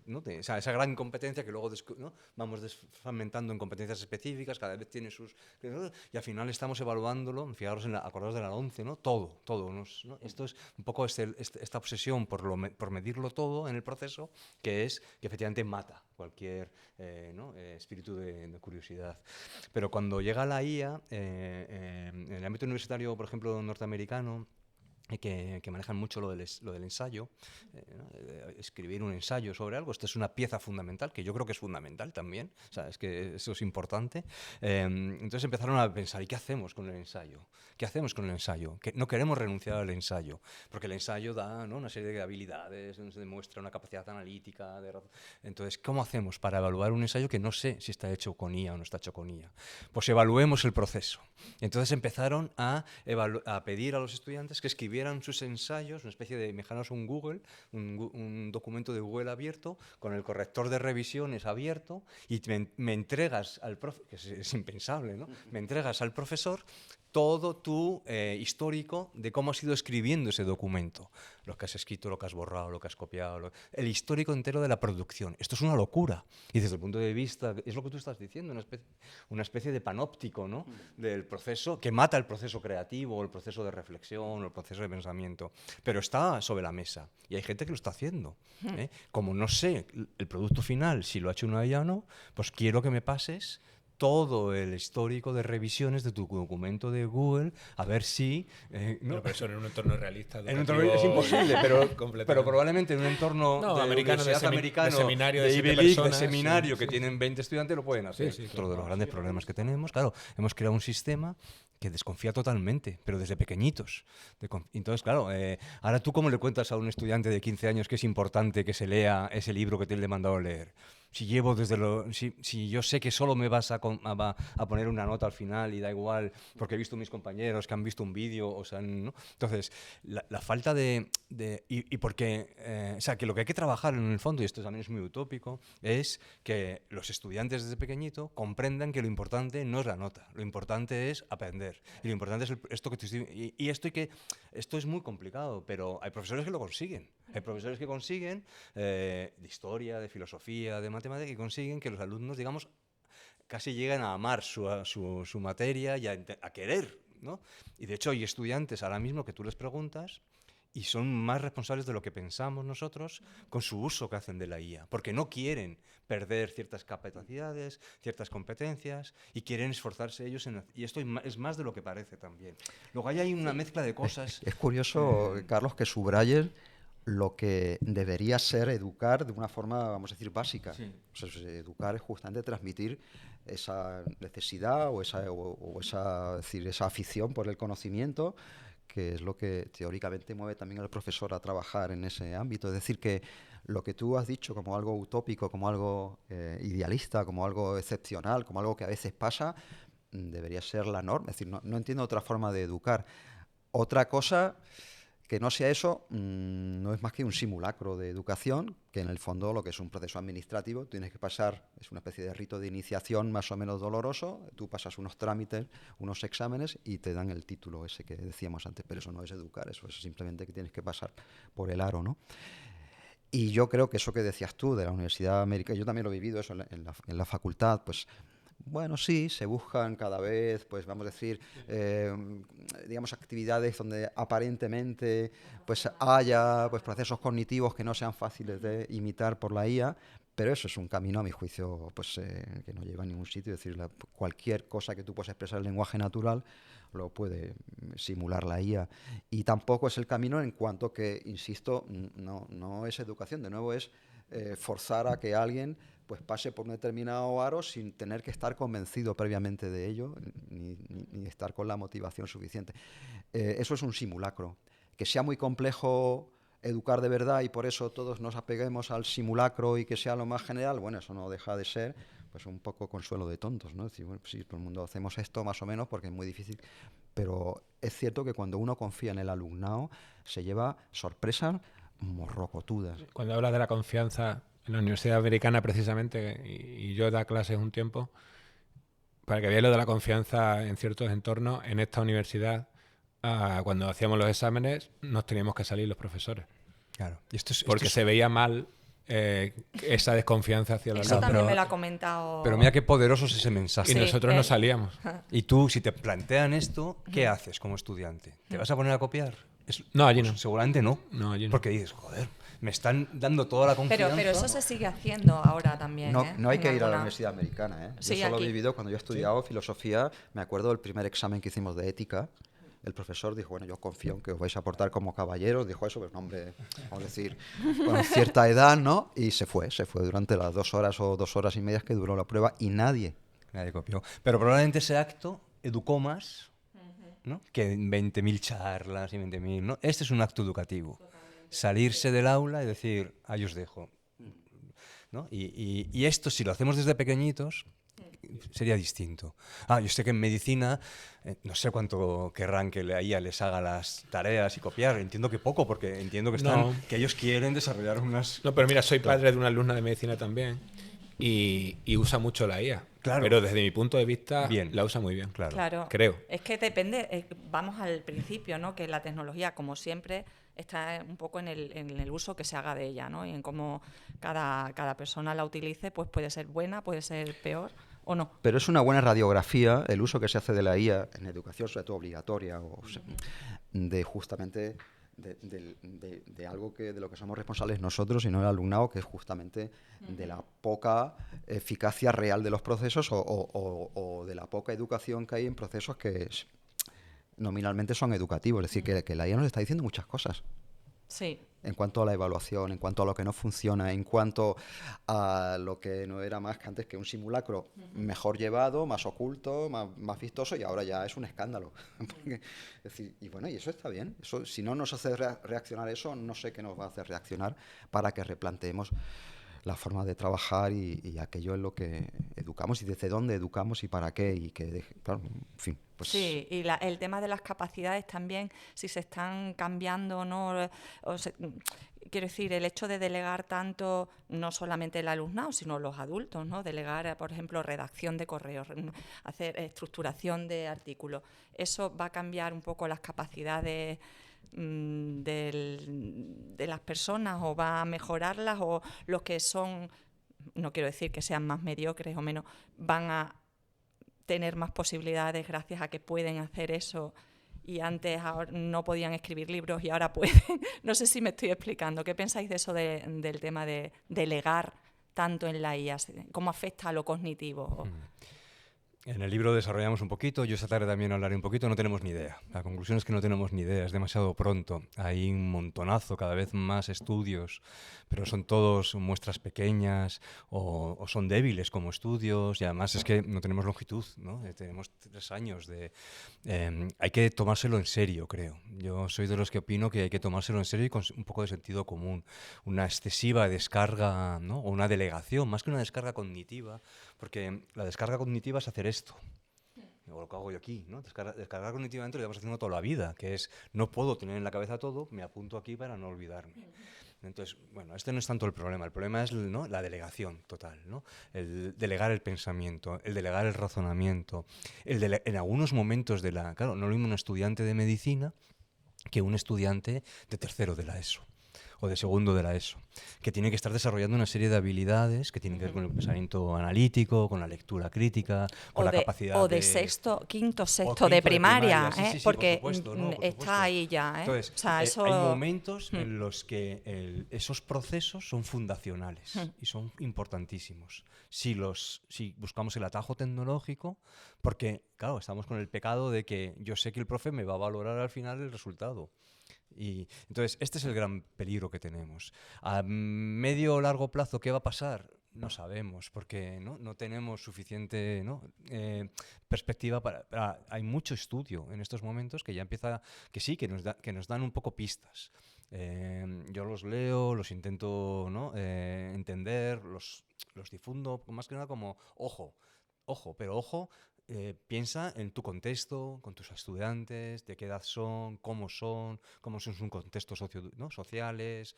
¿No? O sea, esa gran competencia que luego ¿no? vamos desfragmentando en competencias específicas, cada vez tiene sus... Y al final estamos evaluándolo, fijaros, acordaos de la 11, ¿no? Todo, ¿no? Esto es un poco esta obsesión por medirlo todo en el proceso, que efectivamente mata cualquier ¿no? Espíritu de curiosidad. Pero cuando llega la IA, en el ámbito universitario, por ejemplo, norteamericano, que manejan mucho lo del ensayo, ¿no? Escribir un ensayo sobre algo. Esta es una pieza fundamental, que yo creo que es fundamental también, o sea, es que eso es importante. Entonces empezaron a pensar, ¿y qué hacemos con el ensayo? ¿Qué hacemos con el ensayo? Que no queremos renunciar al ensayo, porque el ensayo da, ¿no? Una serie de habilidades, se demuestra una capacidad analítica. Entonces, ¿cómo hacemos para evaluar un ensayo que no sé si está hecho con IA o no está hecho con IA? Pues evaluemos el proceso. Entonces empezaron a pedir a los estudiantes que escribieran sus ensayos, una especie de, imaginaos un Google, un documento de Google abierto, con el corrector de revisiones abierto, y me entregas al profesor, que es impensable, ¿no? Me entregas al profesor todo tu histórico de cómo has ido escribiendo ese documento, lo que has escrito, lo que has borrado, lo que has copiado, el histórico entero de la producción. Esto es una locura. Y desde el punto de vista, es lo que tú estás diciendo, una especie de panóptico, ¿no? Del proceso, que mata el proceso creativo, el proceso de reflexión, el proceso de pensamiento. Pero está sobre la mesa y hay gente que lo está haciendo. Como no sé el producto final, si lo ha hecho una IA o no, pues quiero que me pases todo el histórico de revisiones de tu documento de Google, a ver si... ¿no? Pero eso en un entorno realista. En un entorno es imposible, pero probablemente en un entorno americano, de seminario de Ivy League, de seminario, que tienen 20 estudiantes, lo pueden hacer. Sí, Otro de los grandes problemas que tenemos, claro, hemos creado un sistema que desconfía totalmente, pero desde pequeñitos. Entonces, claro, ahora tú cómo le cuentas a un estudiante de 15 años que es importante que se lea ese libro que te le he mandado a leer. Si yo sé que solo me vas a poner una nota al final y da igual, porque he visto mis compañeros que han visto un vídeo, o sea, ¿no? Entonces, la falta porque, o sea, que lo que hay que trabajar en el fondo, y esto también es muy utópico, es que los estudiantes desde pequeñito comprendan que lo importante no es la nota, lo importante es aprender, y lo importante es esto que te estoy... Esto es muy complicado, pero hay profesores que lo consiguen. Hay profesores que consiguen, de historia, de filosofía, de matemática, que consiguen que los alumnos, digamos, casi lleguen a amar su materia y a querer, ¿no? Y de hecho hay estudiantes ahora mismo que tú les preguntas y son más responsables de lo que pensamos nosotros con su uso que hacen de la IA, porque no quieren perder ciertas capacidades, ciertas competencias, y quieren esforzarse ellos y esto es más de lo que parece también. Luego hay una mezcla de cosas... Es curioso, Carlos, que subrayes lo que debería ser educar de una forma, vamos a decir, básica. Sí. O sea, educar es justamente transmitir esa necesidad o esa afición por el conocimiento, que es lo que teóricamente mueve también al profesor a trabajar en ese ámbito. Es decir, que lo que tú has dicho como algo utópico, como algo idealista, como algo excepcional, como algo que a veces pasa, debería ser la norma. Es decir, no entiendo otra forma de educar. Otra cosa que no sea eso, no es más que un simulacro de educación, que en el fondo lo que es un proceso administrativo, tienes que pasar, es una especie de rito de iniciación más o menos doloroso, tú pasas unos trámites, unos exámenes y te dan el título ese que decíamos antes, pero eso no es educar, eso es simplemente que tienes que pasar por el aro, ¿no? Y yo creo que eso que decías tú de la Universidad Americana, yo también lo he vivido eso en la facultad, pues bueno, sí, se buscan cada vez, pues vamos a decir, digamos, actividades donde aparentemente pues haya pues procesos cognitivos que no sean fáciles de imitar por la IA, pero eso es un camino, a mi juicio, pues que no lleva a ningún sitio. Es decir, cualquier cosa que tú puedas expresar en lenguaje natural lo puede simular la IA. Y tampoco es el camino en cuanto que, insisto, no es educación, de nuevo es forzar a que alguien pues pase por un determinado aro sin tener que estar convencido previamente de ello, ni estar con la motivación suficiente. Eso es un simulacro. Que sea muy complejo educar de verdad y por eso todos nos apeguemos al simulacro y que sea lo más general, bueno, eso no deja de ser pues un poco consuelo de tontos, ¿no? Es decir, bueno, pues sí, todo el mundo hacemos esto más o menos porque es muy difícil, pero es cierto que cuando uno confía en el alumnado se lleva sorpresas morrocotudas. Cuando hablas de la confianza, en la Universidad Americana precisamente, y yo da clases un tiempo, para que veáis lo de la confianza en ciertos entornos, en esta universidad, cuando hacíamos los exámenes, nos teníamos que salir los profesores. Claro. Y porque se veía mal esa desconfianza hacia los Eso alumnos. también me lo ha comentado. Pero mira qué poderoso es ese mensaje. Y nosotros no salíamos. Y tú, si te plantean esto, ¿qué haces como estudiante? ¿Te vas a poner a copiar? No, allí no. Seguramente no. No, allí no. Porque dices, joder, me están dando toda la confianza. Pero eso se sigue haciendo ahora también. No hay En que ir a la alguna- Universidad Americana. Yo Sí, solo aquí. he vivido cuando yo he estudiado filosofía. Me acuerdo del primer examen que hicimos de ética. El profesor dijo, bueno, yo confío en que os vais a portar como caballeros. Dijo eso, pues un hombre, vamos a decir, con cierta edad, ¿no? Y se fue durante las 2 horas o 2 horas y media que duró la prueba y nadie. Nadie copió. Pero probablemente ese acto educó más, ¿no? Que 20.000 charlas y 20.000, ¿no? Este es un acto educativo. Salirse del aula y decir, ahí os dejo, ¿no? Y esto, si lo hacemos desde pequeñitos, sería distinto. Yo sé que en medicina, no sé cuánto querrán que a ella les haga las tareas y copiar. Entiendo que poco, porque entiendo que que ellos quieren desarrollar unas... No, pero mira, soy padre de una alumna de medicina también y usa mucho la IA. Claro. Pero desde mi punto de vista, Bien. la usa muy bien. Claro. Creo. Es que depende, vamos al principio, ¿no? Que la tecnología, como siempre, está un poco en el uso que se haga de ella, ¿no? Y en cómo cada persona la utilice, pues puede ser buena, puede ser peor o no. Pero es una buena radiografía el uso que se hace de la IA en educación, sobre todo obligatoria, de justamente de algo de lo que somos responsables nosotros y no el alumnado, que es justamente de la poca eficacia real de los procesos o de la poca educación que hay en procesos que nominalmente son educativos. Es decir, que la IA nos está diciendo muchas cosas. Sí. En cuanto a la evaluación, en cuanto a lo que no funciona, en cuanto a lo que no era más que antes que un simulacro mejor llevado, más oculto, más vistoso, y ahora ya es un escándalo. Porque, es decir, y bueno, y eso está bien. Eso, si no nos hace reaccionar eso, no sé qué nos va a hacer reaccionar para que replanteemos la forma de trabajar y aquello en lo que educamos y desde dónde educamos y para qué y que, claro, en fin. Pues sí, y el tema de las capacidades también, si se están cambiando o no, quiero decir, el hecho de delegar tanto, no solamente el alumnado, sino los adultos, ¿no? Delegar, por ejemplo, redacción de correos, hacer estructuración de artículos, eso va a cambiar un poco las capacidades de las personas o va a mejorarlas, o los que son, no quiero decir que sean más mediocres o menos, van a tener más posibilidades gracias a que pueden hacer eso y antes no podían escribir libros y ahora pueden. No sé si me estoy explicando. ¿Qué pensáis de eso del tema de delegar tanto en la IA? ¿Cómo afecta a lo cognitivo? En el libro desarrollamos un poquito, yo esta tarde también hablaré un poquito, no tenemos ni idea. La conclusión es que no tenemos ni idea, es demasiado pronto. Hay un montonazo, cada vez más estudios, pero son todos muestras pequeñas o son débiles como estudios y además es que no tenemos longitud, ¿no? Tenemos 3 años de... hay que tomárselo en serio, creo. Yo soy de los que opino que hay que tomárselo en serio y con un poco de sentido común. Una excesiva descarga, ¿no? O una delegación, más que una descarga cognitiva, porque la descarga cognitiva es hacer esto. O lo que hago yo aquí, ¿no? Descargar cognitivamente lo llevamos haciendo toda la vida, que es no puedo tener en la cabeza todo, me apunto aquí para no olvidarme. Entonces, bueno, este no es tanto el problema es, ¿no?, la delegación total, ¿no? El delegar el pensamiento, el delegar el razonamiento, en algunos momentos claro, no lo mismo un estudiante de medicina que un estudiante de tercero de la ESO o de segundo de la ESO, que tiene que estar desarrollando una serie de habilidades que tienen que ver con el pensamiento analítico, con la lectura crítica, con la capacidad de quinto, sexto de primaria, sí, porque por supuesto. está ahí ya. Entonces, o sea, eso... hay momentos en los que esos procesos son fundacionales y son importantísimos. Si buscamos el atajo tecnológico, porque, claro, estamos con el pecado de que yo sé que el profe me va a valorar al final el resultado. Y entonces, este es el gran peligro que tenemos. A medio o largo plazo, ¿qué va a pasar? No sabemos, porque no tenemos suficiente perspectiva hay mucho estudio en estos momentos que ya empieza, que nos dan un poco pistas. Yo los leo, los intento entender, los difundo, más que nada como ojo, pero ojo. Piensa en tu contexto, con tus estudiantes, de qué edad son sus contextos sociales,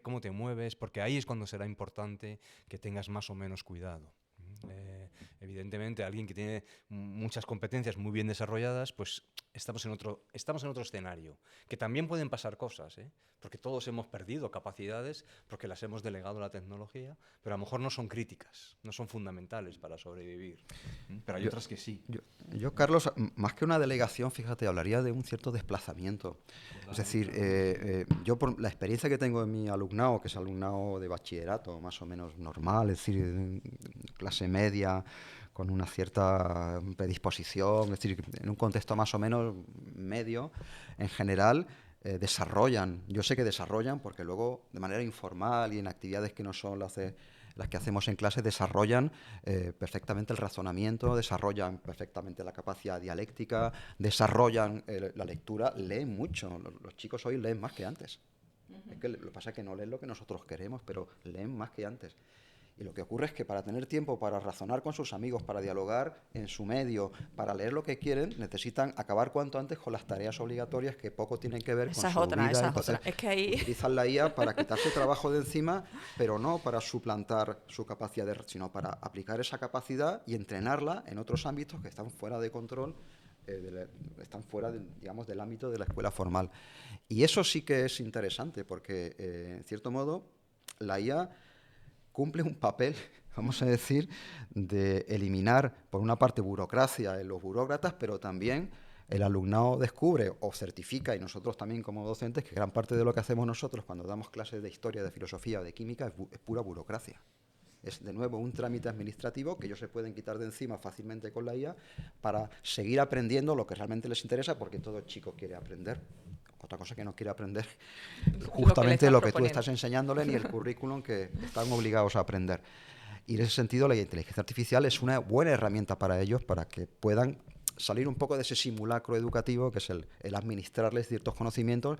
cómo te mueves, porque ahí es cuando será importante que tengas más o menos cuidado. Evidentemente, alguien que tiene muchas competencias muy bien desarrolladas, pues estamos en otro escenario, que también pueden pasar cosas, porque todos hemos perdido capacidades porque las hemos delegado a la tecnología, pero a lo mejor no son críticas, no son fundamentales para sobrevivir. Pero hay otras que sí. Yo, Carlos, más que una delegación, fíjate, hablaría de un cierto desplazamiento. Es decir, yo por la experiencia que tengo en mi alumnado, que es alumnado de bachillerato, más o menos normal, es decir, clase media, con una cierta predisposición, es decir, en un contexto más o menos medio, en general, desarrollan, yo sé que desarrollan, porque luego de manera informal y en actividades que no son las que hacemos en clase, desarrollan perfectamente el razonamiento, desarrollan perfectamente la capacidad dialéctica, desarrollan la lectura, leen mucho. Los chicos hoy leen más que antes. Es que lo que pasa es que no leen lo que nosotros queremos, pero leen más que antes. Y lo que ocurre es que para tener tiempo para razonar con sus amigos, para dialogar en su medio, para leer lo que quieren, necesitan acabar cuanto antes con las tareas obligatorias que poco tienen que ver con su vida. Esa es otra. Es que ahí... Utilizan la IA para quitarse trabajo de encima, pero no para suplantar su capacidad, sino para aplicar esa capacidad y entrenarla en otros ámbitos que están fuera de control, están fuera, digamos, del ámbito de la escuela formal. Y eso sí que es interesante, porque, en cierto modo, la IA cumple un papel, vamos a decir, de eliminar, por una parte, burocracia en los burócratas, pero también el alumnado descubre o certifica, y nosotros también como docentes, que gran parte de lo que hacemos nosotros cuando damos clases de historia, de filosofía o de química es pura burocracia. Es, de nuevo, un trámite administrativo que ellos se pueden quitar de encima fácilmente con la IA para seguir aprendiendo lo que realmente les interesa, porque todo chico quiere aprender. Otra cosa que no quiere aprender justamente lo que tú estás enseñándole ni el currículum que están obligados a aprender. Y en ese sentido la inteligencia artificial es una buena herramienta para ellos, para que puedan salir un poco de ese simulacro educativo que es el administrarles ciertos conocimientos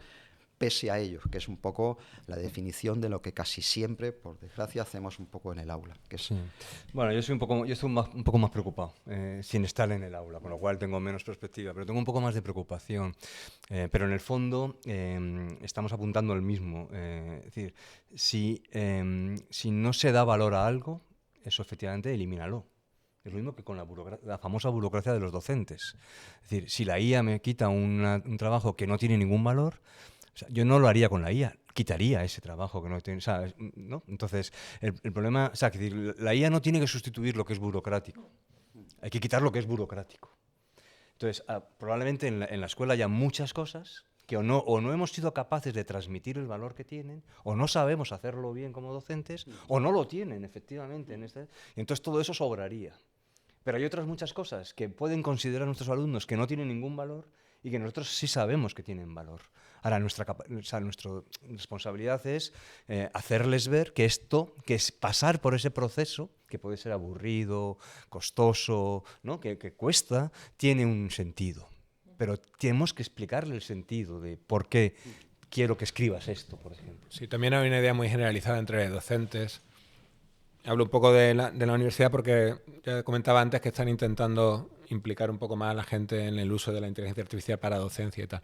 pese a ellos, que es un poco la definición de lo que casi siempre, por desgracia, hacemos un poco en el aula. Que es... Sí. Bueno, yo estoy un poco más preocupado, sin estar en el aula, con lo cual tengo menos perspectiva, pero tengo un poco más de preocupación. Pero en el fondo estamos apuntando al mismo. Es decir, si no se da valor a algo, eso efectivamente elimínalo. Es lo mismo que con la famosa burocracia de los docentes. Es decir, si la IA me quita un trabajo que no tiene ningún valor, o sea, yo no lo haría con la IA, quitaría ese trabajo que no tiene, ¿sabes? ¿No? Entonces, el problema, o sea, que la IA no tiene que sustituir lo que es burocrático, hay que quitar lo que es burocrático. Entonces, probablemente en la escuela haya muchas cosas que o no hemos sido capaces de transmitir el valor que tienen, o no sabemos hacerlo bien como docentes, o no lo tienen, efectivamente. Y entonces todo eso sobraría. Pero hay otras muchas cosas que pueden considerar nuestros alumnos que no tienen ningún valor y que nosotros sí sabemos que tienen valor. Ahora, nuestra responsabilidad es hacerles ver que esto, que es pasar por ese proceso, que puede ser aburrido, costoso, ¿no? que cuesta, tiene un sentido. Pero tenemos que explicarle el sentido de por qué quiero que escribas esto, por ejemplo. Sí, también hay una idea muy generalizada entre docentes. Hablo un poco de la universidad porque ya comentaba antes que están intentando implicar un poco más a la gente en el uso de la inteligencia artificial para docencia y tal.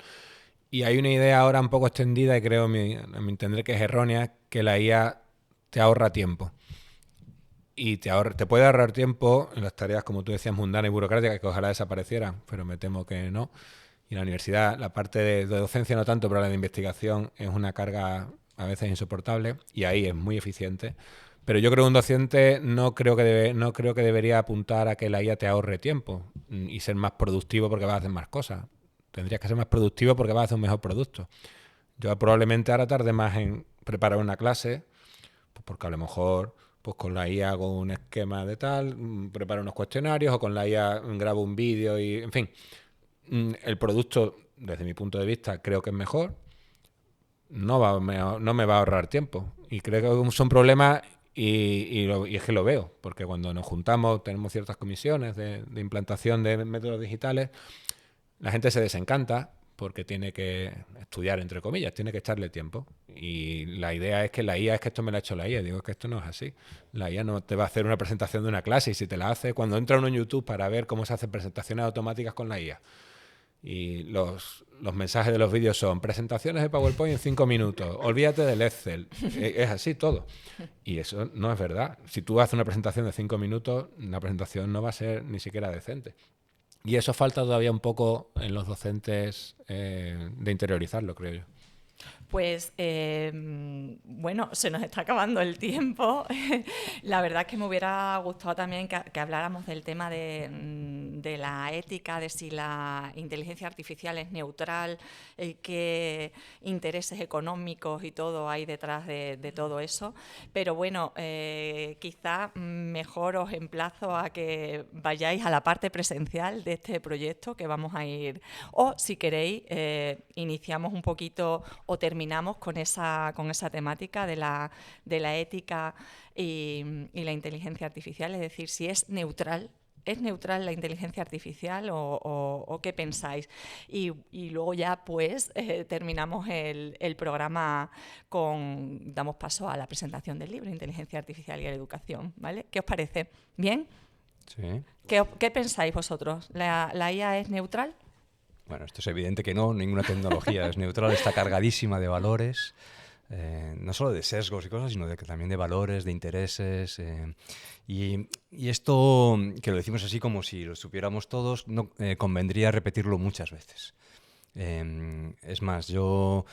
Y hay una idea ahora un poco extendida, y creo, a mi entender, que es errónea, que la IA te ahorra tiempo. Y te puede ahorrar tiempo en las tareas, como tú decías, mundanas y burocráticas, que ojalá desaparecieran, pero me temo que no. Y en la universidad, la parte de docencia no tanto, pero la de investigación es una carga a veces insoportable, y ahí es muy eficiente. Pero yo creo que un docente no creo que debería apuntar a que la IA te ahorre tiempo y ser más productivo porque vas a hacer más cosas. Tendrías que ser más productivo porque vas a hacer un mejor producto. Yo probablemente ahora tarde más en preparar una clase, pues porque a lo mejor pues con la IA hago un esquema de tal, preparo unos cuestionarios, o con la IA grabo un vídeo y, en fin, el producto, desde mi punto de vista, creo que es mejor. no me va a ahorrar tiempo. Y creo que son problemas y es que lo veo, porque cuando nos juntamos, tenemos ciertas comisiones de implantación de métodos digitales, la gente se desencanta porque tiene que estudiar, entre comillas, tiene que echarle tiempo. Y la idea es que la IA, es que esto me lo ha hecho la IA. Digo, es que esto no es así. La IA no te va a hacer una presentación de una clase, y si te la hace, cuando entra uno en YouTube para ver cómo se hacen presentaciones automáticas con la IA, y los mensajes de los vídeos son presentaciones de PowerPoint en 5 minutos, olvídate del Excel. Es así todo. Y eso no es verdad. Si tú haces una presentación de 5 minutos, la presentación no va a ser ni siquiera decente. Y eso falta todavía un poco en los docentes de interiorizarlo, creo yo. Pues bueno, se nos está acabando el tiempo. La verdad es que me hubiera gustado también que habláramos del tema de la ética, de si la inteligencia artificial es neutral, qué intereses económicos y todo hay detrás de todo eso. Pero bueno, quizá mejor os emplazo a que vayáis a la parte presencial de este proyecto que vamos a ir. O si queréis, iniciamos un poquito o terminamos con esa temática de la ética y la inteligencia artificial, es decir, si es neutral. ¿Es neutral la inteligencia artificial o qué pensáis? Y luego ya pues terminamos el programa damos paso a la presentación del libro Inteligencia Artificial y la Educación, ¿vale? ¿Qué os parece? ¿Bien? Sí. ¿Qué pensáis vosotros? ¿La IA es neutral? Bueno, esto es evidente que no, ninguna tecnología es neutral, está cargadísima de valores, no solo de sesgos y cosas, sino también de valores, de intereses. Y esto, que lo decimos así como si lo supiéramos todos, no, convendría repetirlo muchas veces. Es más, yo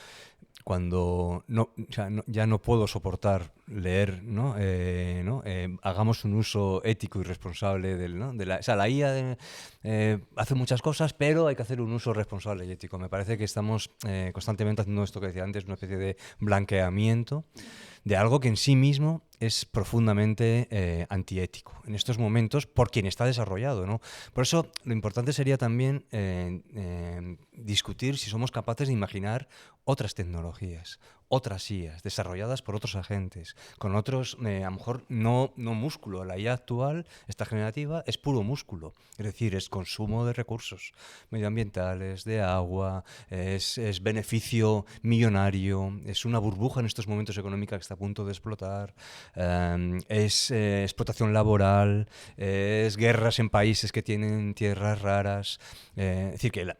cuando ya no puedo soportar leer, ¿no? Hagamos un uso ético y responsable la IA hace muchas cosas, pero hay que hacer un uso responsable y ético. Me parece que estamos constantemente haciendo esto que decía antes, una especie de blanqueamiento de algo que en sí mismo es profundamente antiético en estos momentos por quien está desarrollado, ¿no? Por eso lo importante sería también discutir si somos capaces de imaginar otras tecnologías, otras IAs desarrolladas por otros agentes, con otros, a lo mejor no músculo. La IA actual, esta generativa, es puro músculo, es decir, es consumo de recursos medioambientales, de agua, es beneficio millonario, es una burbuja en estos momentos económica que está a punto de explotar, es explotación laboral, es guerras en países que tienen tierras raras, es decir, que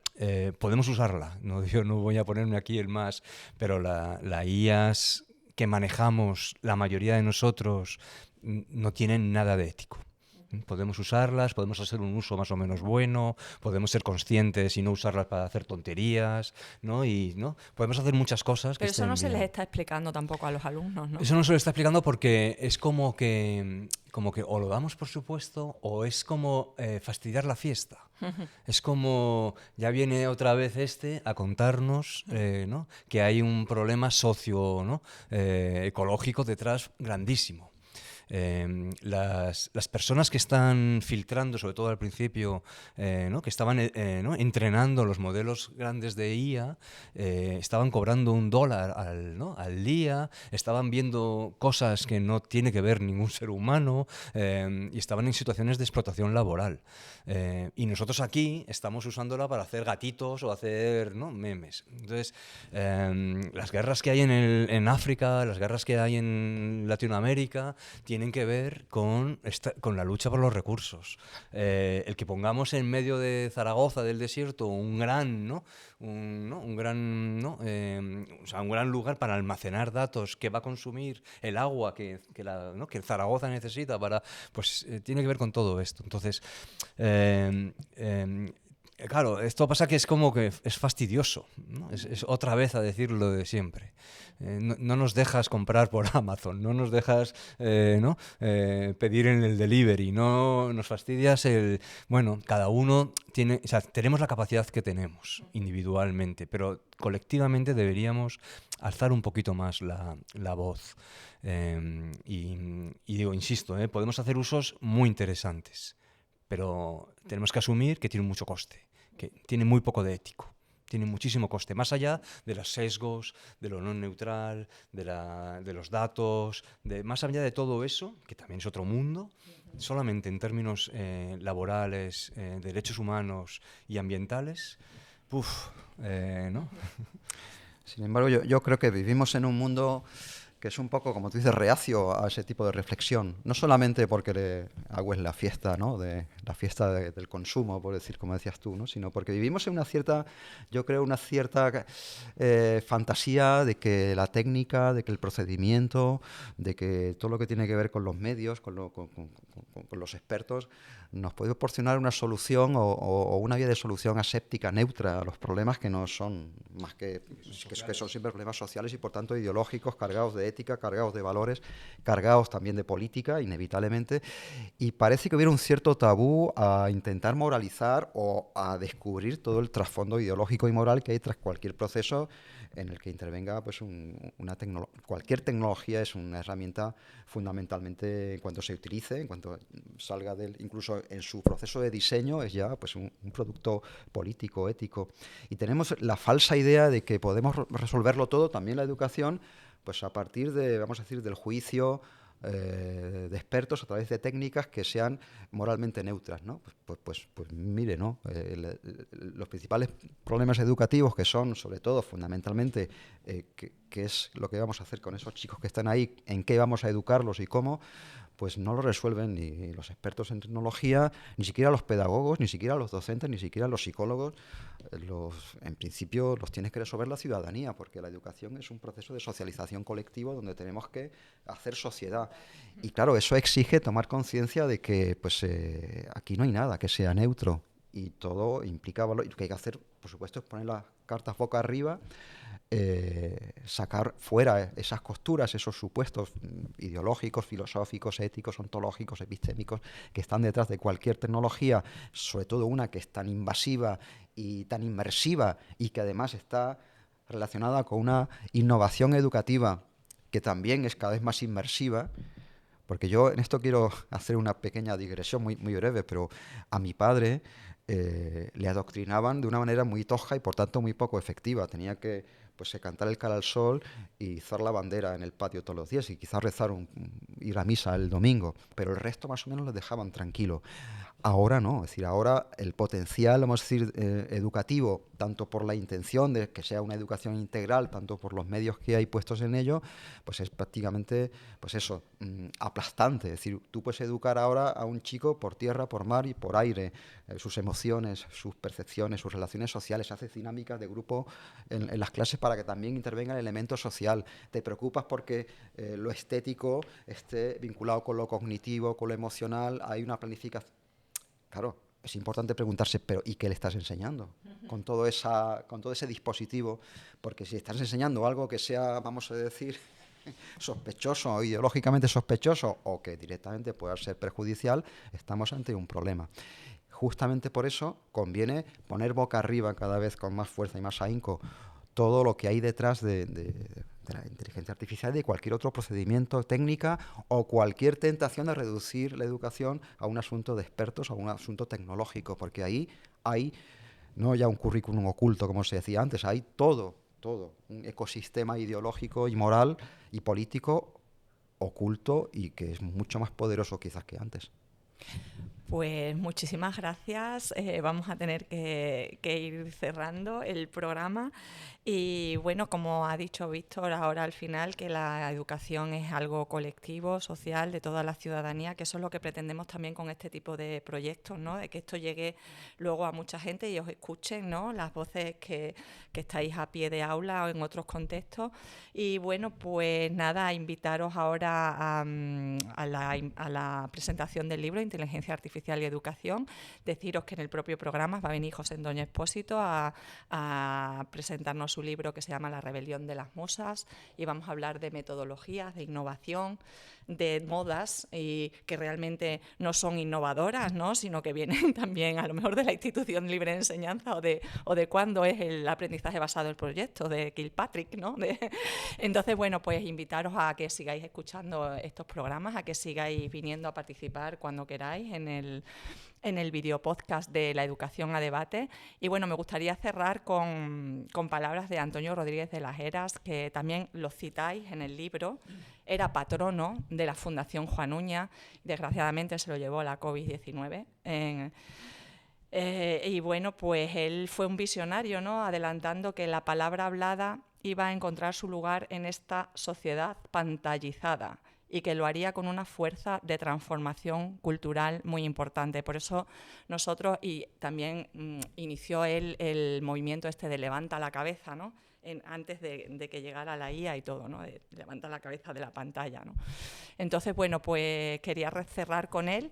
podemos usarla, yo no voy a ponerme aquí el más, pero la IAs que manejamos la mayoría de nosotros no tienen nada de ético. Podemos usarlas, podemos hacer un uso más o menos bueno, podemos ser conscientes y no usarlas para hacer tonterías, ¿no? Podemos hacer muchas cosas. Pero eso no se les está explicando tampoco a los alumnos, ¿no? Eso no se lo está explicando porque es como que o lo damos por supuesto o es como fastidiar la fiesta. Es como ya viene otra vez a contarnos ¿no? que hay un problema ecológico detrás grandísimo. Las personas que están filtrando, sobre todo al principio, que estaban entrenando los modelos grandes de IA, estaban cobrando $1 al día, estaban viendo cosas que no tiene que ver ningún ser humano y estaban en situaciones de explotación laboral. Y nosotros aquí estamos usándola para hacer gatitos o hacer memes. Entonces, las guerras que hay en África, las guerras que hay en Latinoamérica, tienen que ver con la lucha por los recursos. El que pongamos en medio de Zaragoza, del desierto, un gran lugar para almacenar datos que va a consumir el agua que Zaragoza necesita tiene que ver con todo esto. Entonces, claro, esto pasa que es como que es fastidioso, ¿no? Es otra vez a decir lo de siempre. No nos dejas comprar por Amazon, no nos dejas pedir en el delivery, no nos fastidias cada uno tenemos la capacidad que tenemos individualmente, pero colectivamente deberíamos alzar un poquito más la voz. Insisto, podemos hacer usos muy interesantes, pero tenemos que asumir que tiene mucho coste, que tiene muy poco de ético. tienen muchísimo coste, más allá de los sesgos, de lo no neutral, de los datos, más allá de todo eso, que también es otro mundo, solamente en términos laborales, derechos humanos y ambientales, ¿no? Sin embargo, yo creo que vivimos en un mundo que es un poco, como tú dices, reacio a ese tipo de reflexión. No solamente porque algo es la fiesta, ¿no? La fiesta del consumo, por decir, como decías tú, ¿no? Sino porque vivimos en una cierta, yo creo, una cierta fantasía de que la técnica, de que el procedimiento, de que todo lo que tiene que ver con los medios, con los expertos, nos puede proporcionar una solución o una vía de solución aséptica, neutra a los problemas que no son más que son siempre problemas sociales y por tanto ideológicos, cargados de ética, cargados de valores, cargados también de política, inevitablemente. Y parece que hubiera un cierto tabú a intentar moralizar o a descubrir todo el trasfondo ideológico y moral que hay tras cualquier proceso en el que intervenga pues cualquier tecnología. Es una herramienta fundamentalmente, en cuanto se utilice, en cuanto salga incluso en su proceso de diseño, es ya pues un producto político, ético. Y tenemos la falsa idea de que podemos resolverlo todo, también la educación, pues a partir vamos a decir, del juicio de expertos a través de técnicas que sean moralmente neutras, ¿no? Pues mire, ¿no? Los principales problemas educativos, que son, sobre todo, fundamentalmente, qué es lo que vamos a hacer con esos chicos que están ahí, en qué vamos a educarlos y cómo, pues no lo resuelven ni los expertos en tecnología, ni siquiera los pedagogos, ni siquiera los docentes, ni siquiera los psicólogos. En principio los tiene que resolver la ciudadanía, porque la educación es un proceso de socialización colectivo donde tenemos que hacer sociedad. Y claro, eso exige tomar conciencia de que pues, aquí no hay nada que sea neutro y todo implica valor. Y lo que hay que hacer, por supuesto, es poner las cartas boca arriba, sacar fuera esas costuras, esos supuestos ideológicos, filosóficos, éticos, ontológicos, epistémicos que están detrás de cualquier tecnología, sobre todo una que es tan invasiva y tan inmersiva y que además está relacionada con una innovación educativa que también es cada vez más inmersiva. Porque yo en esto quiero hacer una pequeña digresión muy, muy breve, pero a mi padre le adoctrinaban de una manera muy tosca y por tanto muy poco efectiva. Tenía que cantar el cara al sol y izar la bandera en el patio todos los días y quizás ir a misa el domingo, pero el resto más o menos les dejaban tranquilo. Ahora no, es decir, ahora el potencial, vamos a decir, educativo, tanto por la intención de que sea una educación integral, tanto por los medios que hay puestos en ello, pues es prácticamente, aplastante. Es decir, tú puedes educar ahora a un chico por tierra, por mar y por aire, sus emociones, sus percepciones, sus relaciones sociales, haces dinámicas de grupo en las clases para que también intervenga el elemento social. Te preocupas porque lo estético esté vinculado con lo cognitivo, con lo emocional, hay una planificación. Claro, es importante preguntarse, pero ¿y qué le estás enseñando con todo ese dispositivo? Porque si estás enseñando algo que sea, vamos a decir, sospechoso o ideológicamente sospechoso o que directamente pueda ser perjudicial, estamos ante un problema. Justamente por eso conviene poner boca arriba cada vez con más fuerza y más ahínco todo lo que hay detrás de la inteligencia artificial y de cualquier otro procedimiento técnica o cualquier tentación de reducir la educación a un asunto de expertos o a un asunto tecnológico, porque ahí hay no ya un currículum oculto, como se decía antes, hay todo, un ecosistema ideológico y moral y político oculto y que es mucho más poderoso quizás que antes. Pues muchísimas gracias. Vamos a tener que ir cerrando el programa. Y bueno, como ha dicho Víctor ahora al final, que la educación es algo colectivo, social, de toda la ciudadanía, que eso es lo que pretendemos también con este tipo de proyectos, ¿no? De que esto llegue luego a mucha gente y os escuchen, ¿no? Las voces que estáis a pie de aula o en otros contextos. Y bueno, pues nada, invitaros ahora a la presentación del libro Inteligencia Artificial y Educación. Deciros que en el propio programa va a venir José Antonio Expósito a presentarnos su libro que se llama La rebelión de las musas, y vamos a hablar de metodologías, de innovación, de modas y que realmente no son innovadoras, ¿no? Sino que vienen también a lo mejor de la institución libre de enseñanza o de cuándo es el aprendizaje basado en el proyecto de Kilpatrick, ¿no? Entonces, bueno, pues invitaros a que sigáis escuchando estos programas, a que sigáis viniendo a participar cuando queráis en en el videopodcast de La Educación a Debate. Y bueno, me gustaría cerrar con palabras de Antonio Rodríguez de las Heras, que también lo citáis en el libro. Era patrono de la Fundación Juan Uña, desgraciadamente se lo llevó la COVID-19. Y bueno, pues él fue un visionario, ¿no? Adelantando que la palabra hablada iba a encontrar su lugar en esta sociedad pantallizada y que lo haría con una fuerza de transformación cultural muy importante. Por eso nosotros, y también inició él el movimiento este de levanta la cabeza, ¿no? Antes de que llegara la IA y todo, ¿no? De levanta la cabeza de la pantalla, ¿no? Entonces, bueno, pues quería cerrar con él.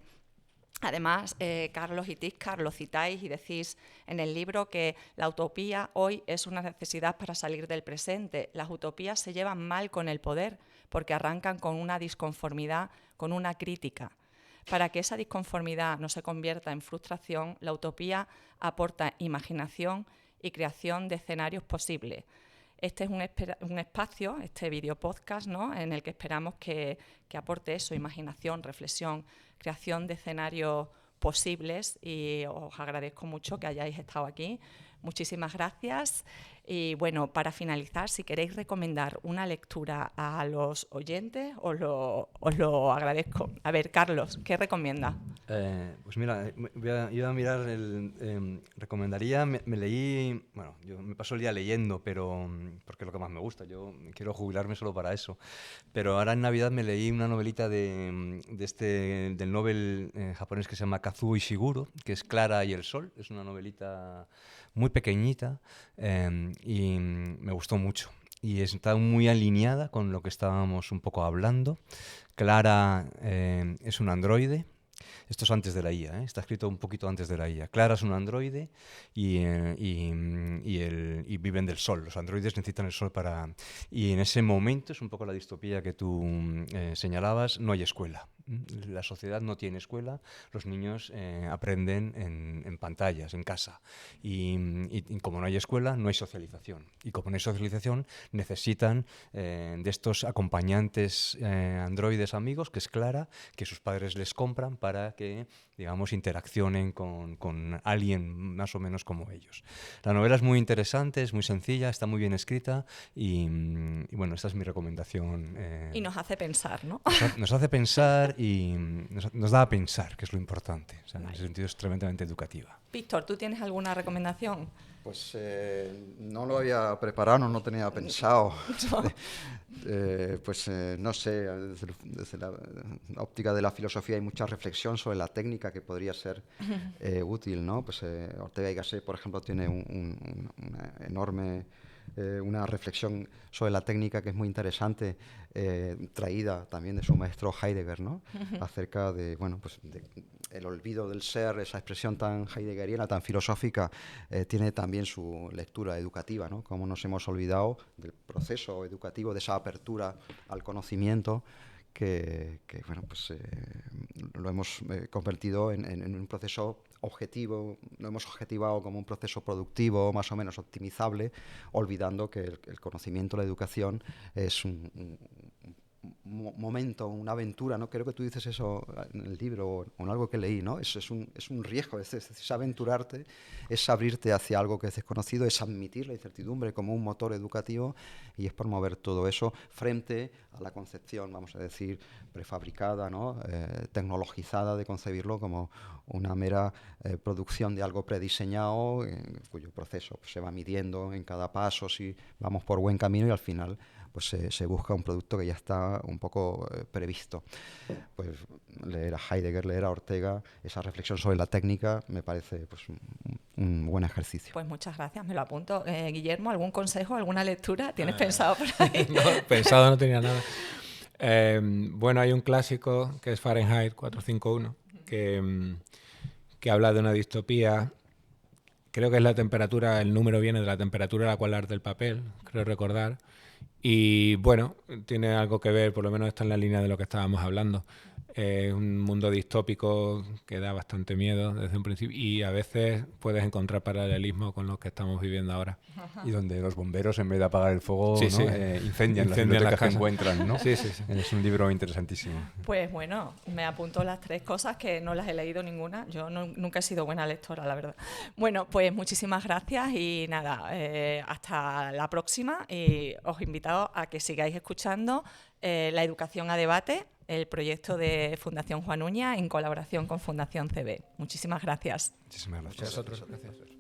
Además, Carlos y Tiscar lo citáis y decís en el libro que la utopía hoy es una necesidad para salir del presente. Las utopías se llevan mal con el poder porque arrancan con una disconformidad, con una crítica. Para que esa disconformidad no se convierta en frustración, la utopía aporta imaginación y creación de escenarios posibles. Este es un espacio, este videopodcast, ¿no? En el que esperamos que aporte eso, imaginación, reflexión, creación de escenarios posibles, y os agradezco mucho que hayáis estado aquí. Muchísimas gracias. Y bueno, para finalizar, si queréis recomendar una lectura a los oyentes, os lo agradezco. A ver, Carlos, ¿qué recomienda? Pues mira, iba a mirar, recomendaría, me leí, bueno, yo me paso el día leyendo, pero porque es lo que más me gusta, yo quiero jubilarme solo para eso, pero ahora en Navidad me leí una novelita del Nobel japonés que se llama Kazuo Ishiguro, que es Clara y el Sol, es una novelita muy pequeñita y me gustó mucho. Y está muy alineada con lo que estábamos un poco hablando. Clara es un androide. Esto es antes de la IA, está escrito un poquito antes de la IA. Clara es un androide y viven del sol. Los androides necesitan el sol para... Y en ese momento, es un poco la distopía que tú señalabas, no hay escuela. La sociedad no tiene escuela, los niños aprenden en pantallas, en casa. Y como no hay escuela, no hay socialización. Y como no hay socialización, necesitan de estos acompañantes androides amigos, que es Clara, que sus padres les compran para que, digamos, interaccionen con alguien más o menos como ellos. La novela es muy interesante, es muy sencilla, está muy bien escrita y bueno, esta es mi recomendación. Y nos hace pensar, ¿no? Nos hace pensar y nos da a pensar, que es lo importante. O sea, Vale. En ese sentido es tremendamente educativa. Víctor, ¿tú tienes alguna recomendación? Pues no lo había preparado, no tenía pensado. No sé, desde la óptica de la filosofía hay mucha reflexión sobre la técnica que podría ser útil, ¿no? Pues Ortega y Gasset, por ejemplo, tiene una enorme una reflexión sobre la técnica que es muy interesante, traída también de su maestro Heidegger, ¿no? Acerca de, bueno, pues el olvido del ser, esa expresión tan heideggeriana, tan filosófica, tiene también su lectura educativa, ¿no? Cómo nos hemos olvidado del proceso educativo, de esa apertura al conocimiento, que bueno, pues lo hemos convertido en un proceso objetivo, lo hemos objetivado como un proceso productivo, más o menos optimizable, olvidando que el conocimiento, la educación, es un momento, una aventura, ¿no? Creo que tú dices eso en el libro o en algo que leí, ¿no? Es un riesgo, es aventurarte, es abrirte hacia algo que es desconocido, es admitir la incertidumbre como un motor educativo y es promover todo eso frente a la concepción, vamos a decir, prefabricada, ¿no? Tecnologizada de concebirlo como una mera producción de algo prediseñado, cuyo proceso se va midiendo en cada paso si vamos por buen camino y al final pues se busca un producto que ya está un poco previsto. Pues leer a Heidegger, leer a Ortega, esa reflexión sobre la técnica me parece pues un buen ejercicio. Pues muchas gracias, me lo apunto. Guillermo, ¿algún consejo, alguna lectura? ¿Tienes pensado por ahí? No, pensado no tenía nada. Bueno, hay un clásico que es Fahrenheit 451, que habla de una distopía. Creo que es la temperatura, el número viene de la temperatura a la cual arde el papel, creo recordar. Y bueno, tiene algo que ver, por lo menos está en la línea de lo que estábamos hablando. un mundo distópico que da bastante miedo desde un principio y a veces puedes encontrar paralelismo con lo que estamos viviendo ahora. Y donde los bomberos, en vez de apagar el fuego, Sí, ¿no? sí. Incendian las Incendian bibliotecas las que casas. encuentran, ¿no? Sí, sí, sí. Es un libro interesantísimo. Pues bueno, me apunto las 3 cosas que no las he leído ninguna. Yo nunca he sido buena lectora, la verdad. Bueno, pues muchísimas gracias y nada, hasta la próxima. Y os invito a que sigáis escuchando La Educación a Debate, el proyecto de Fundación Juan Uña en colaboración con Fundación CB. Muchísimas gracias. Muchísimas gracias. Muchas gracias.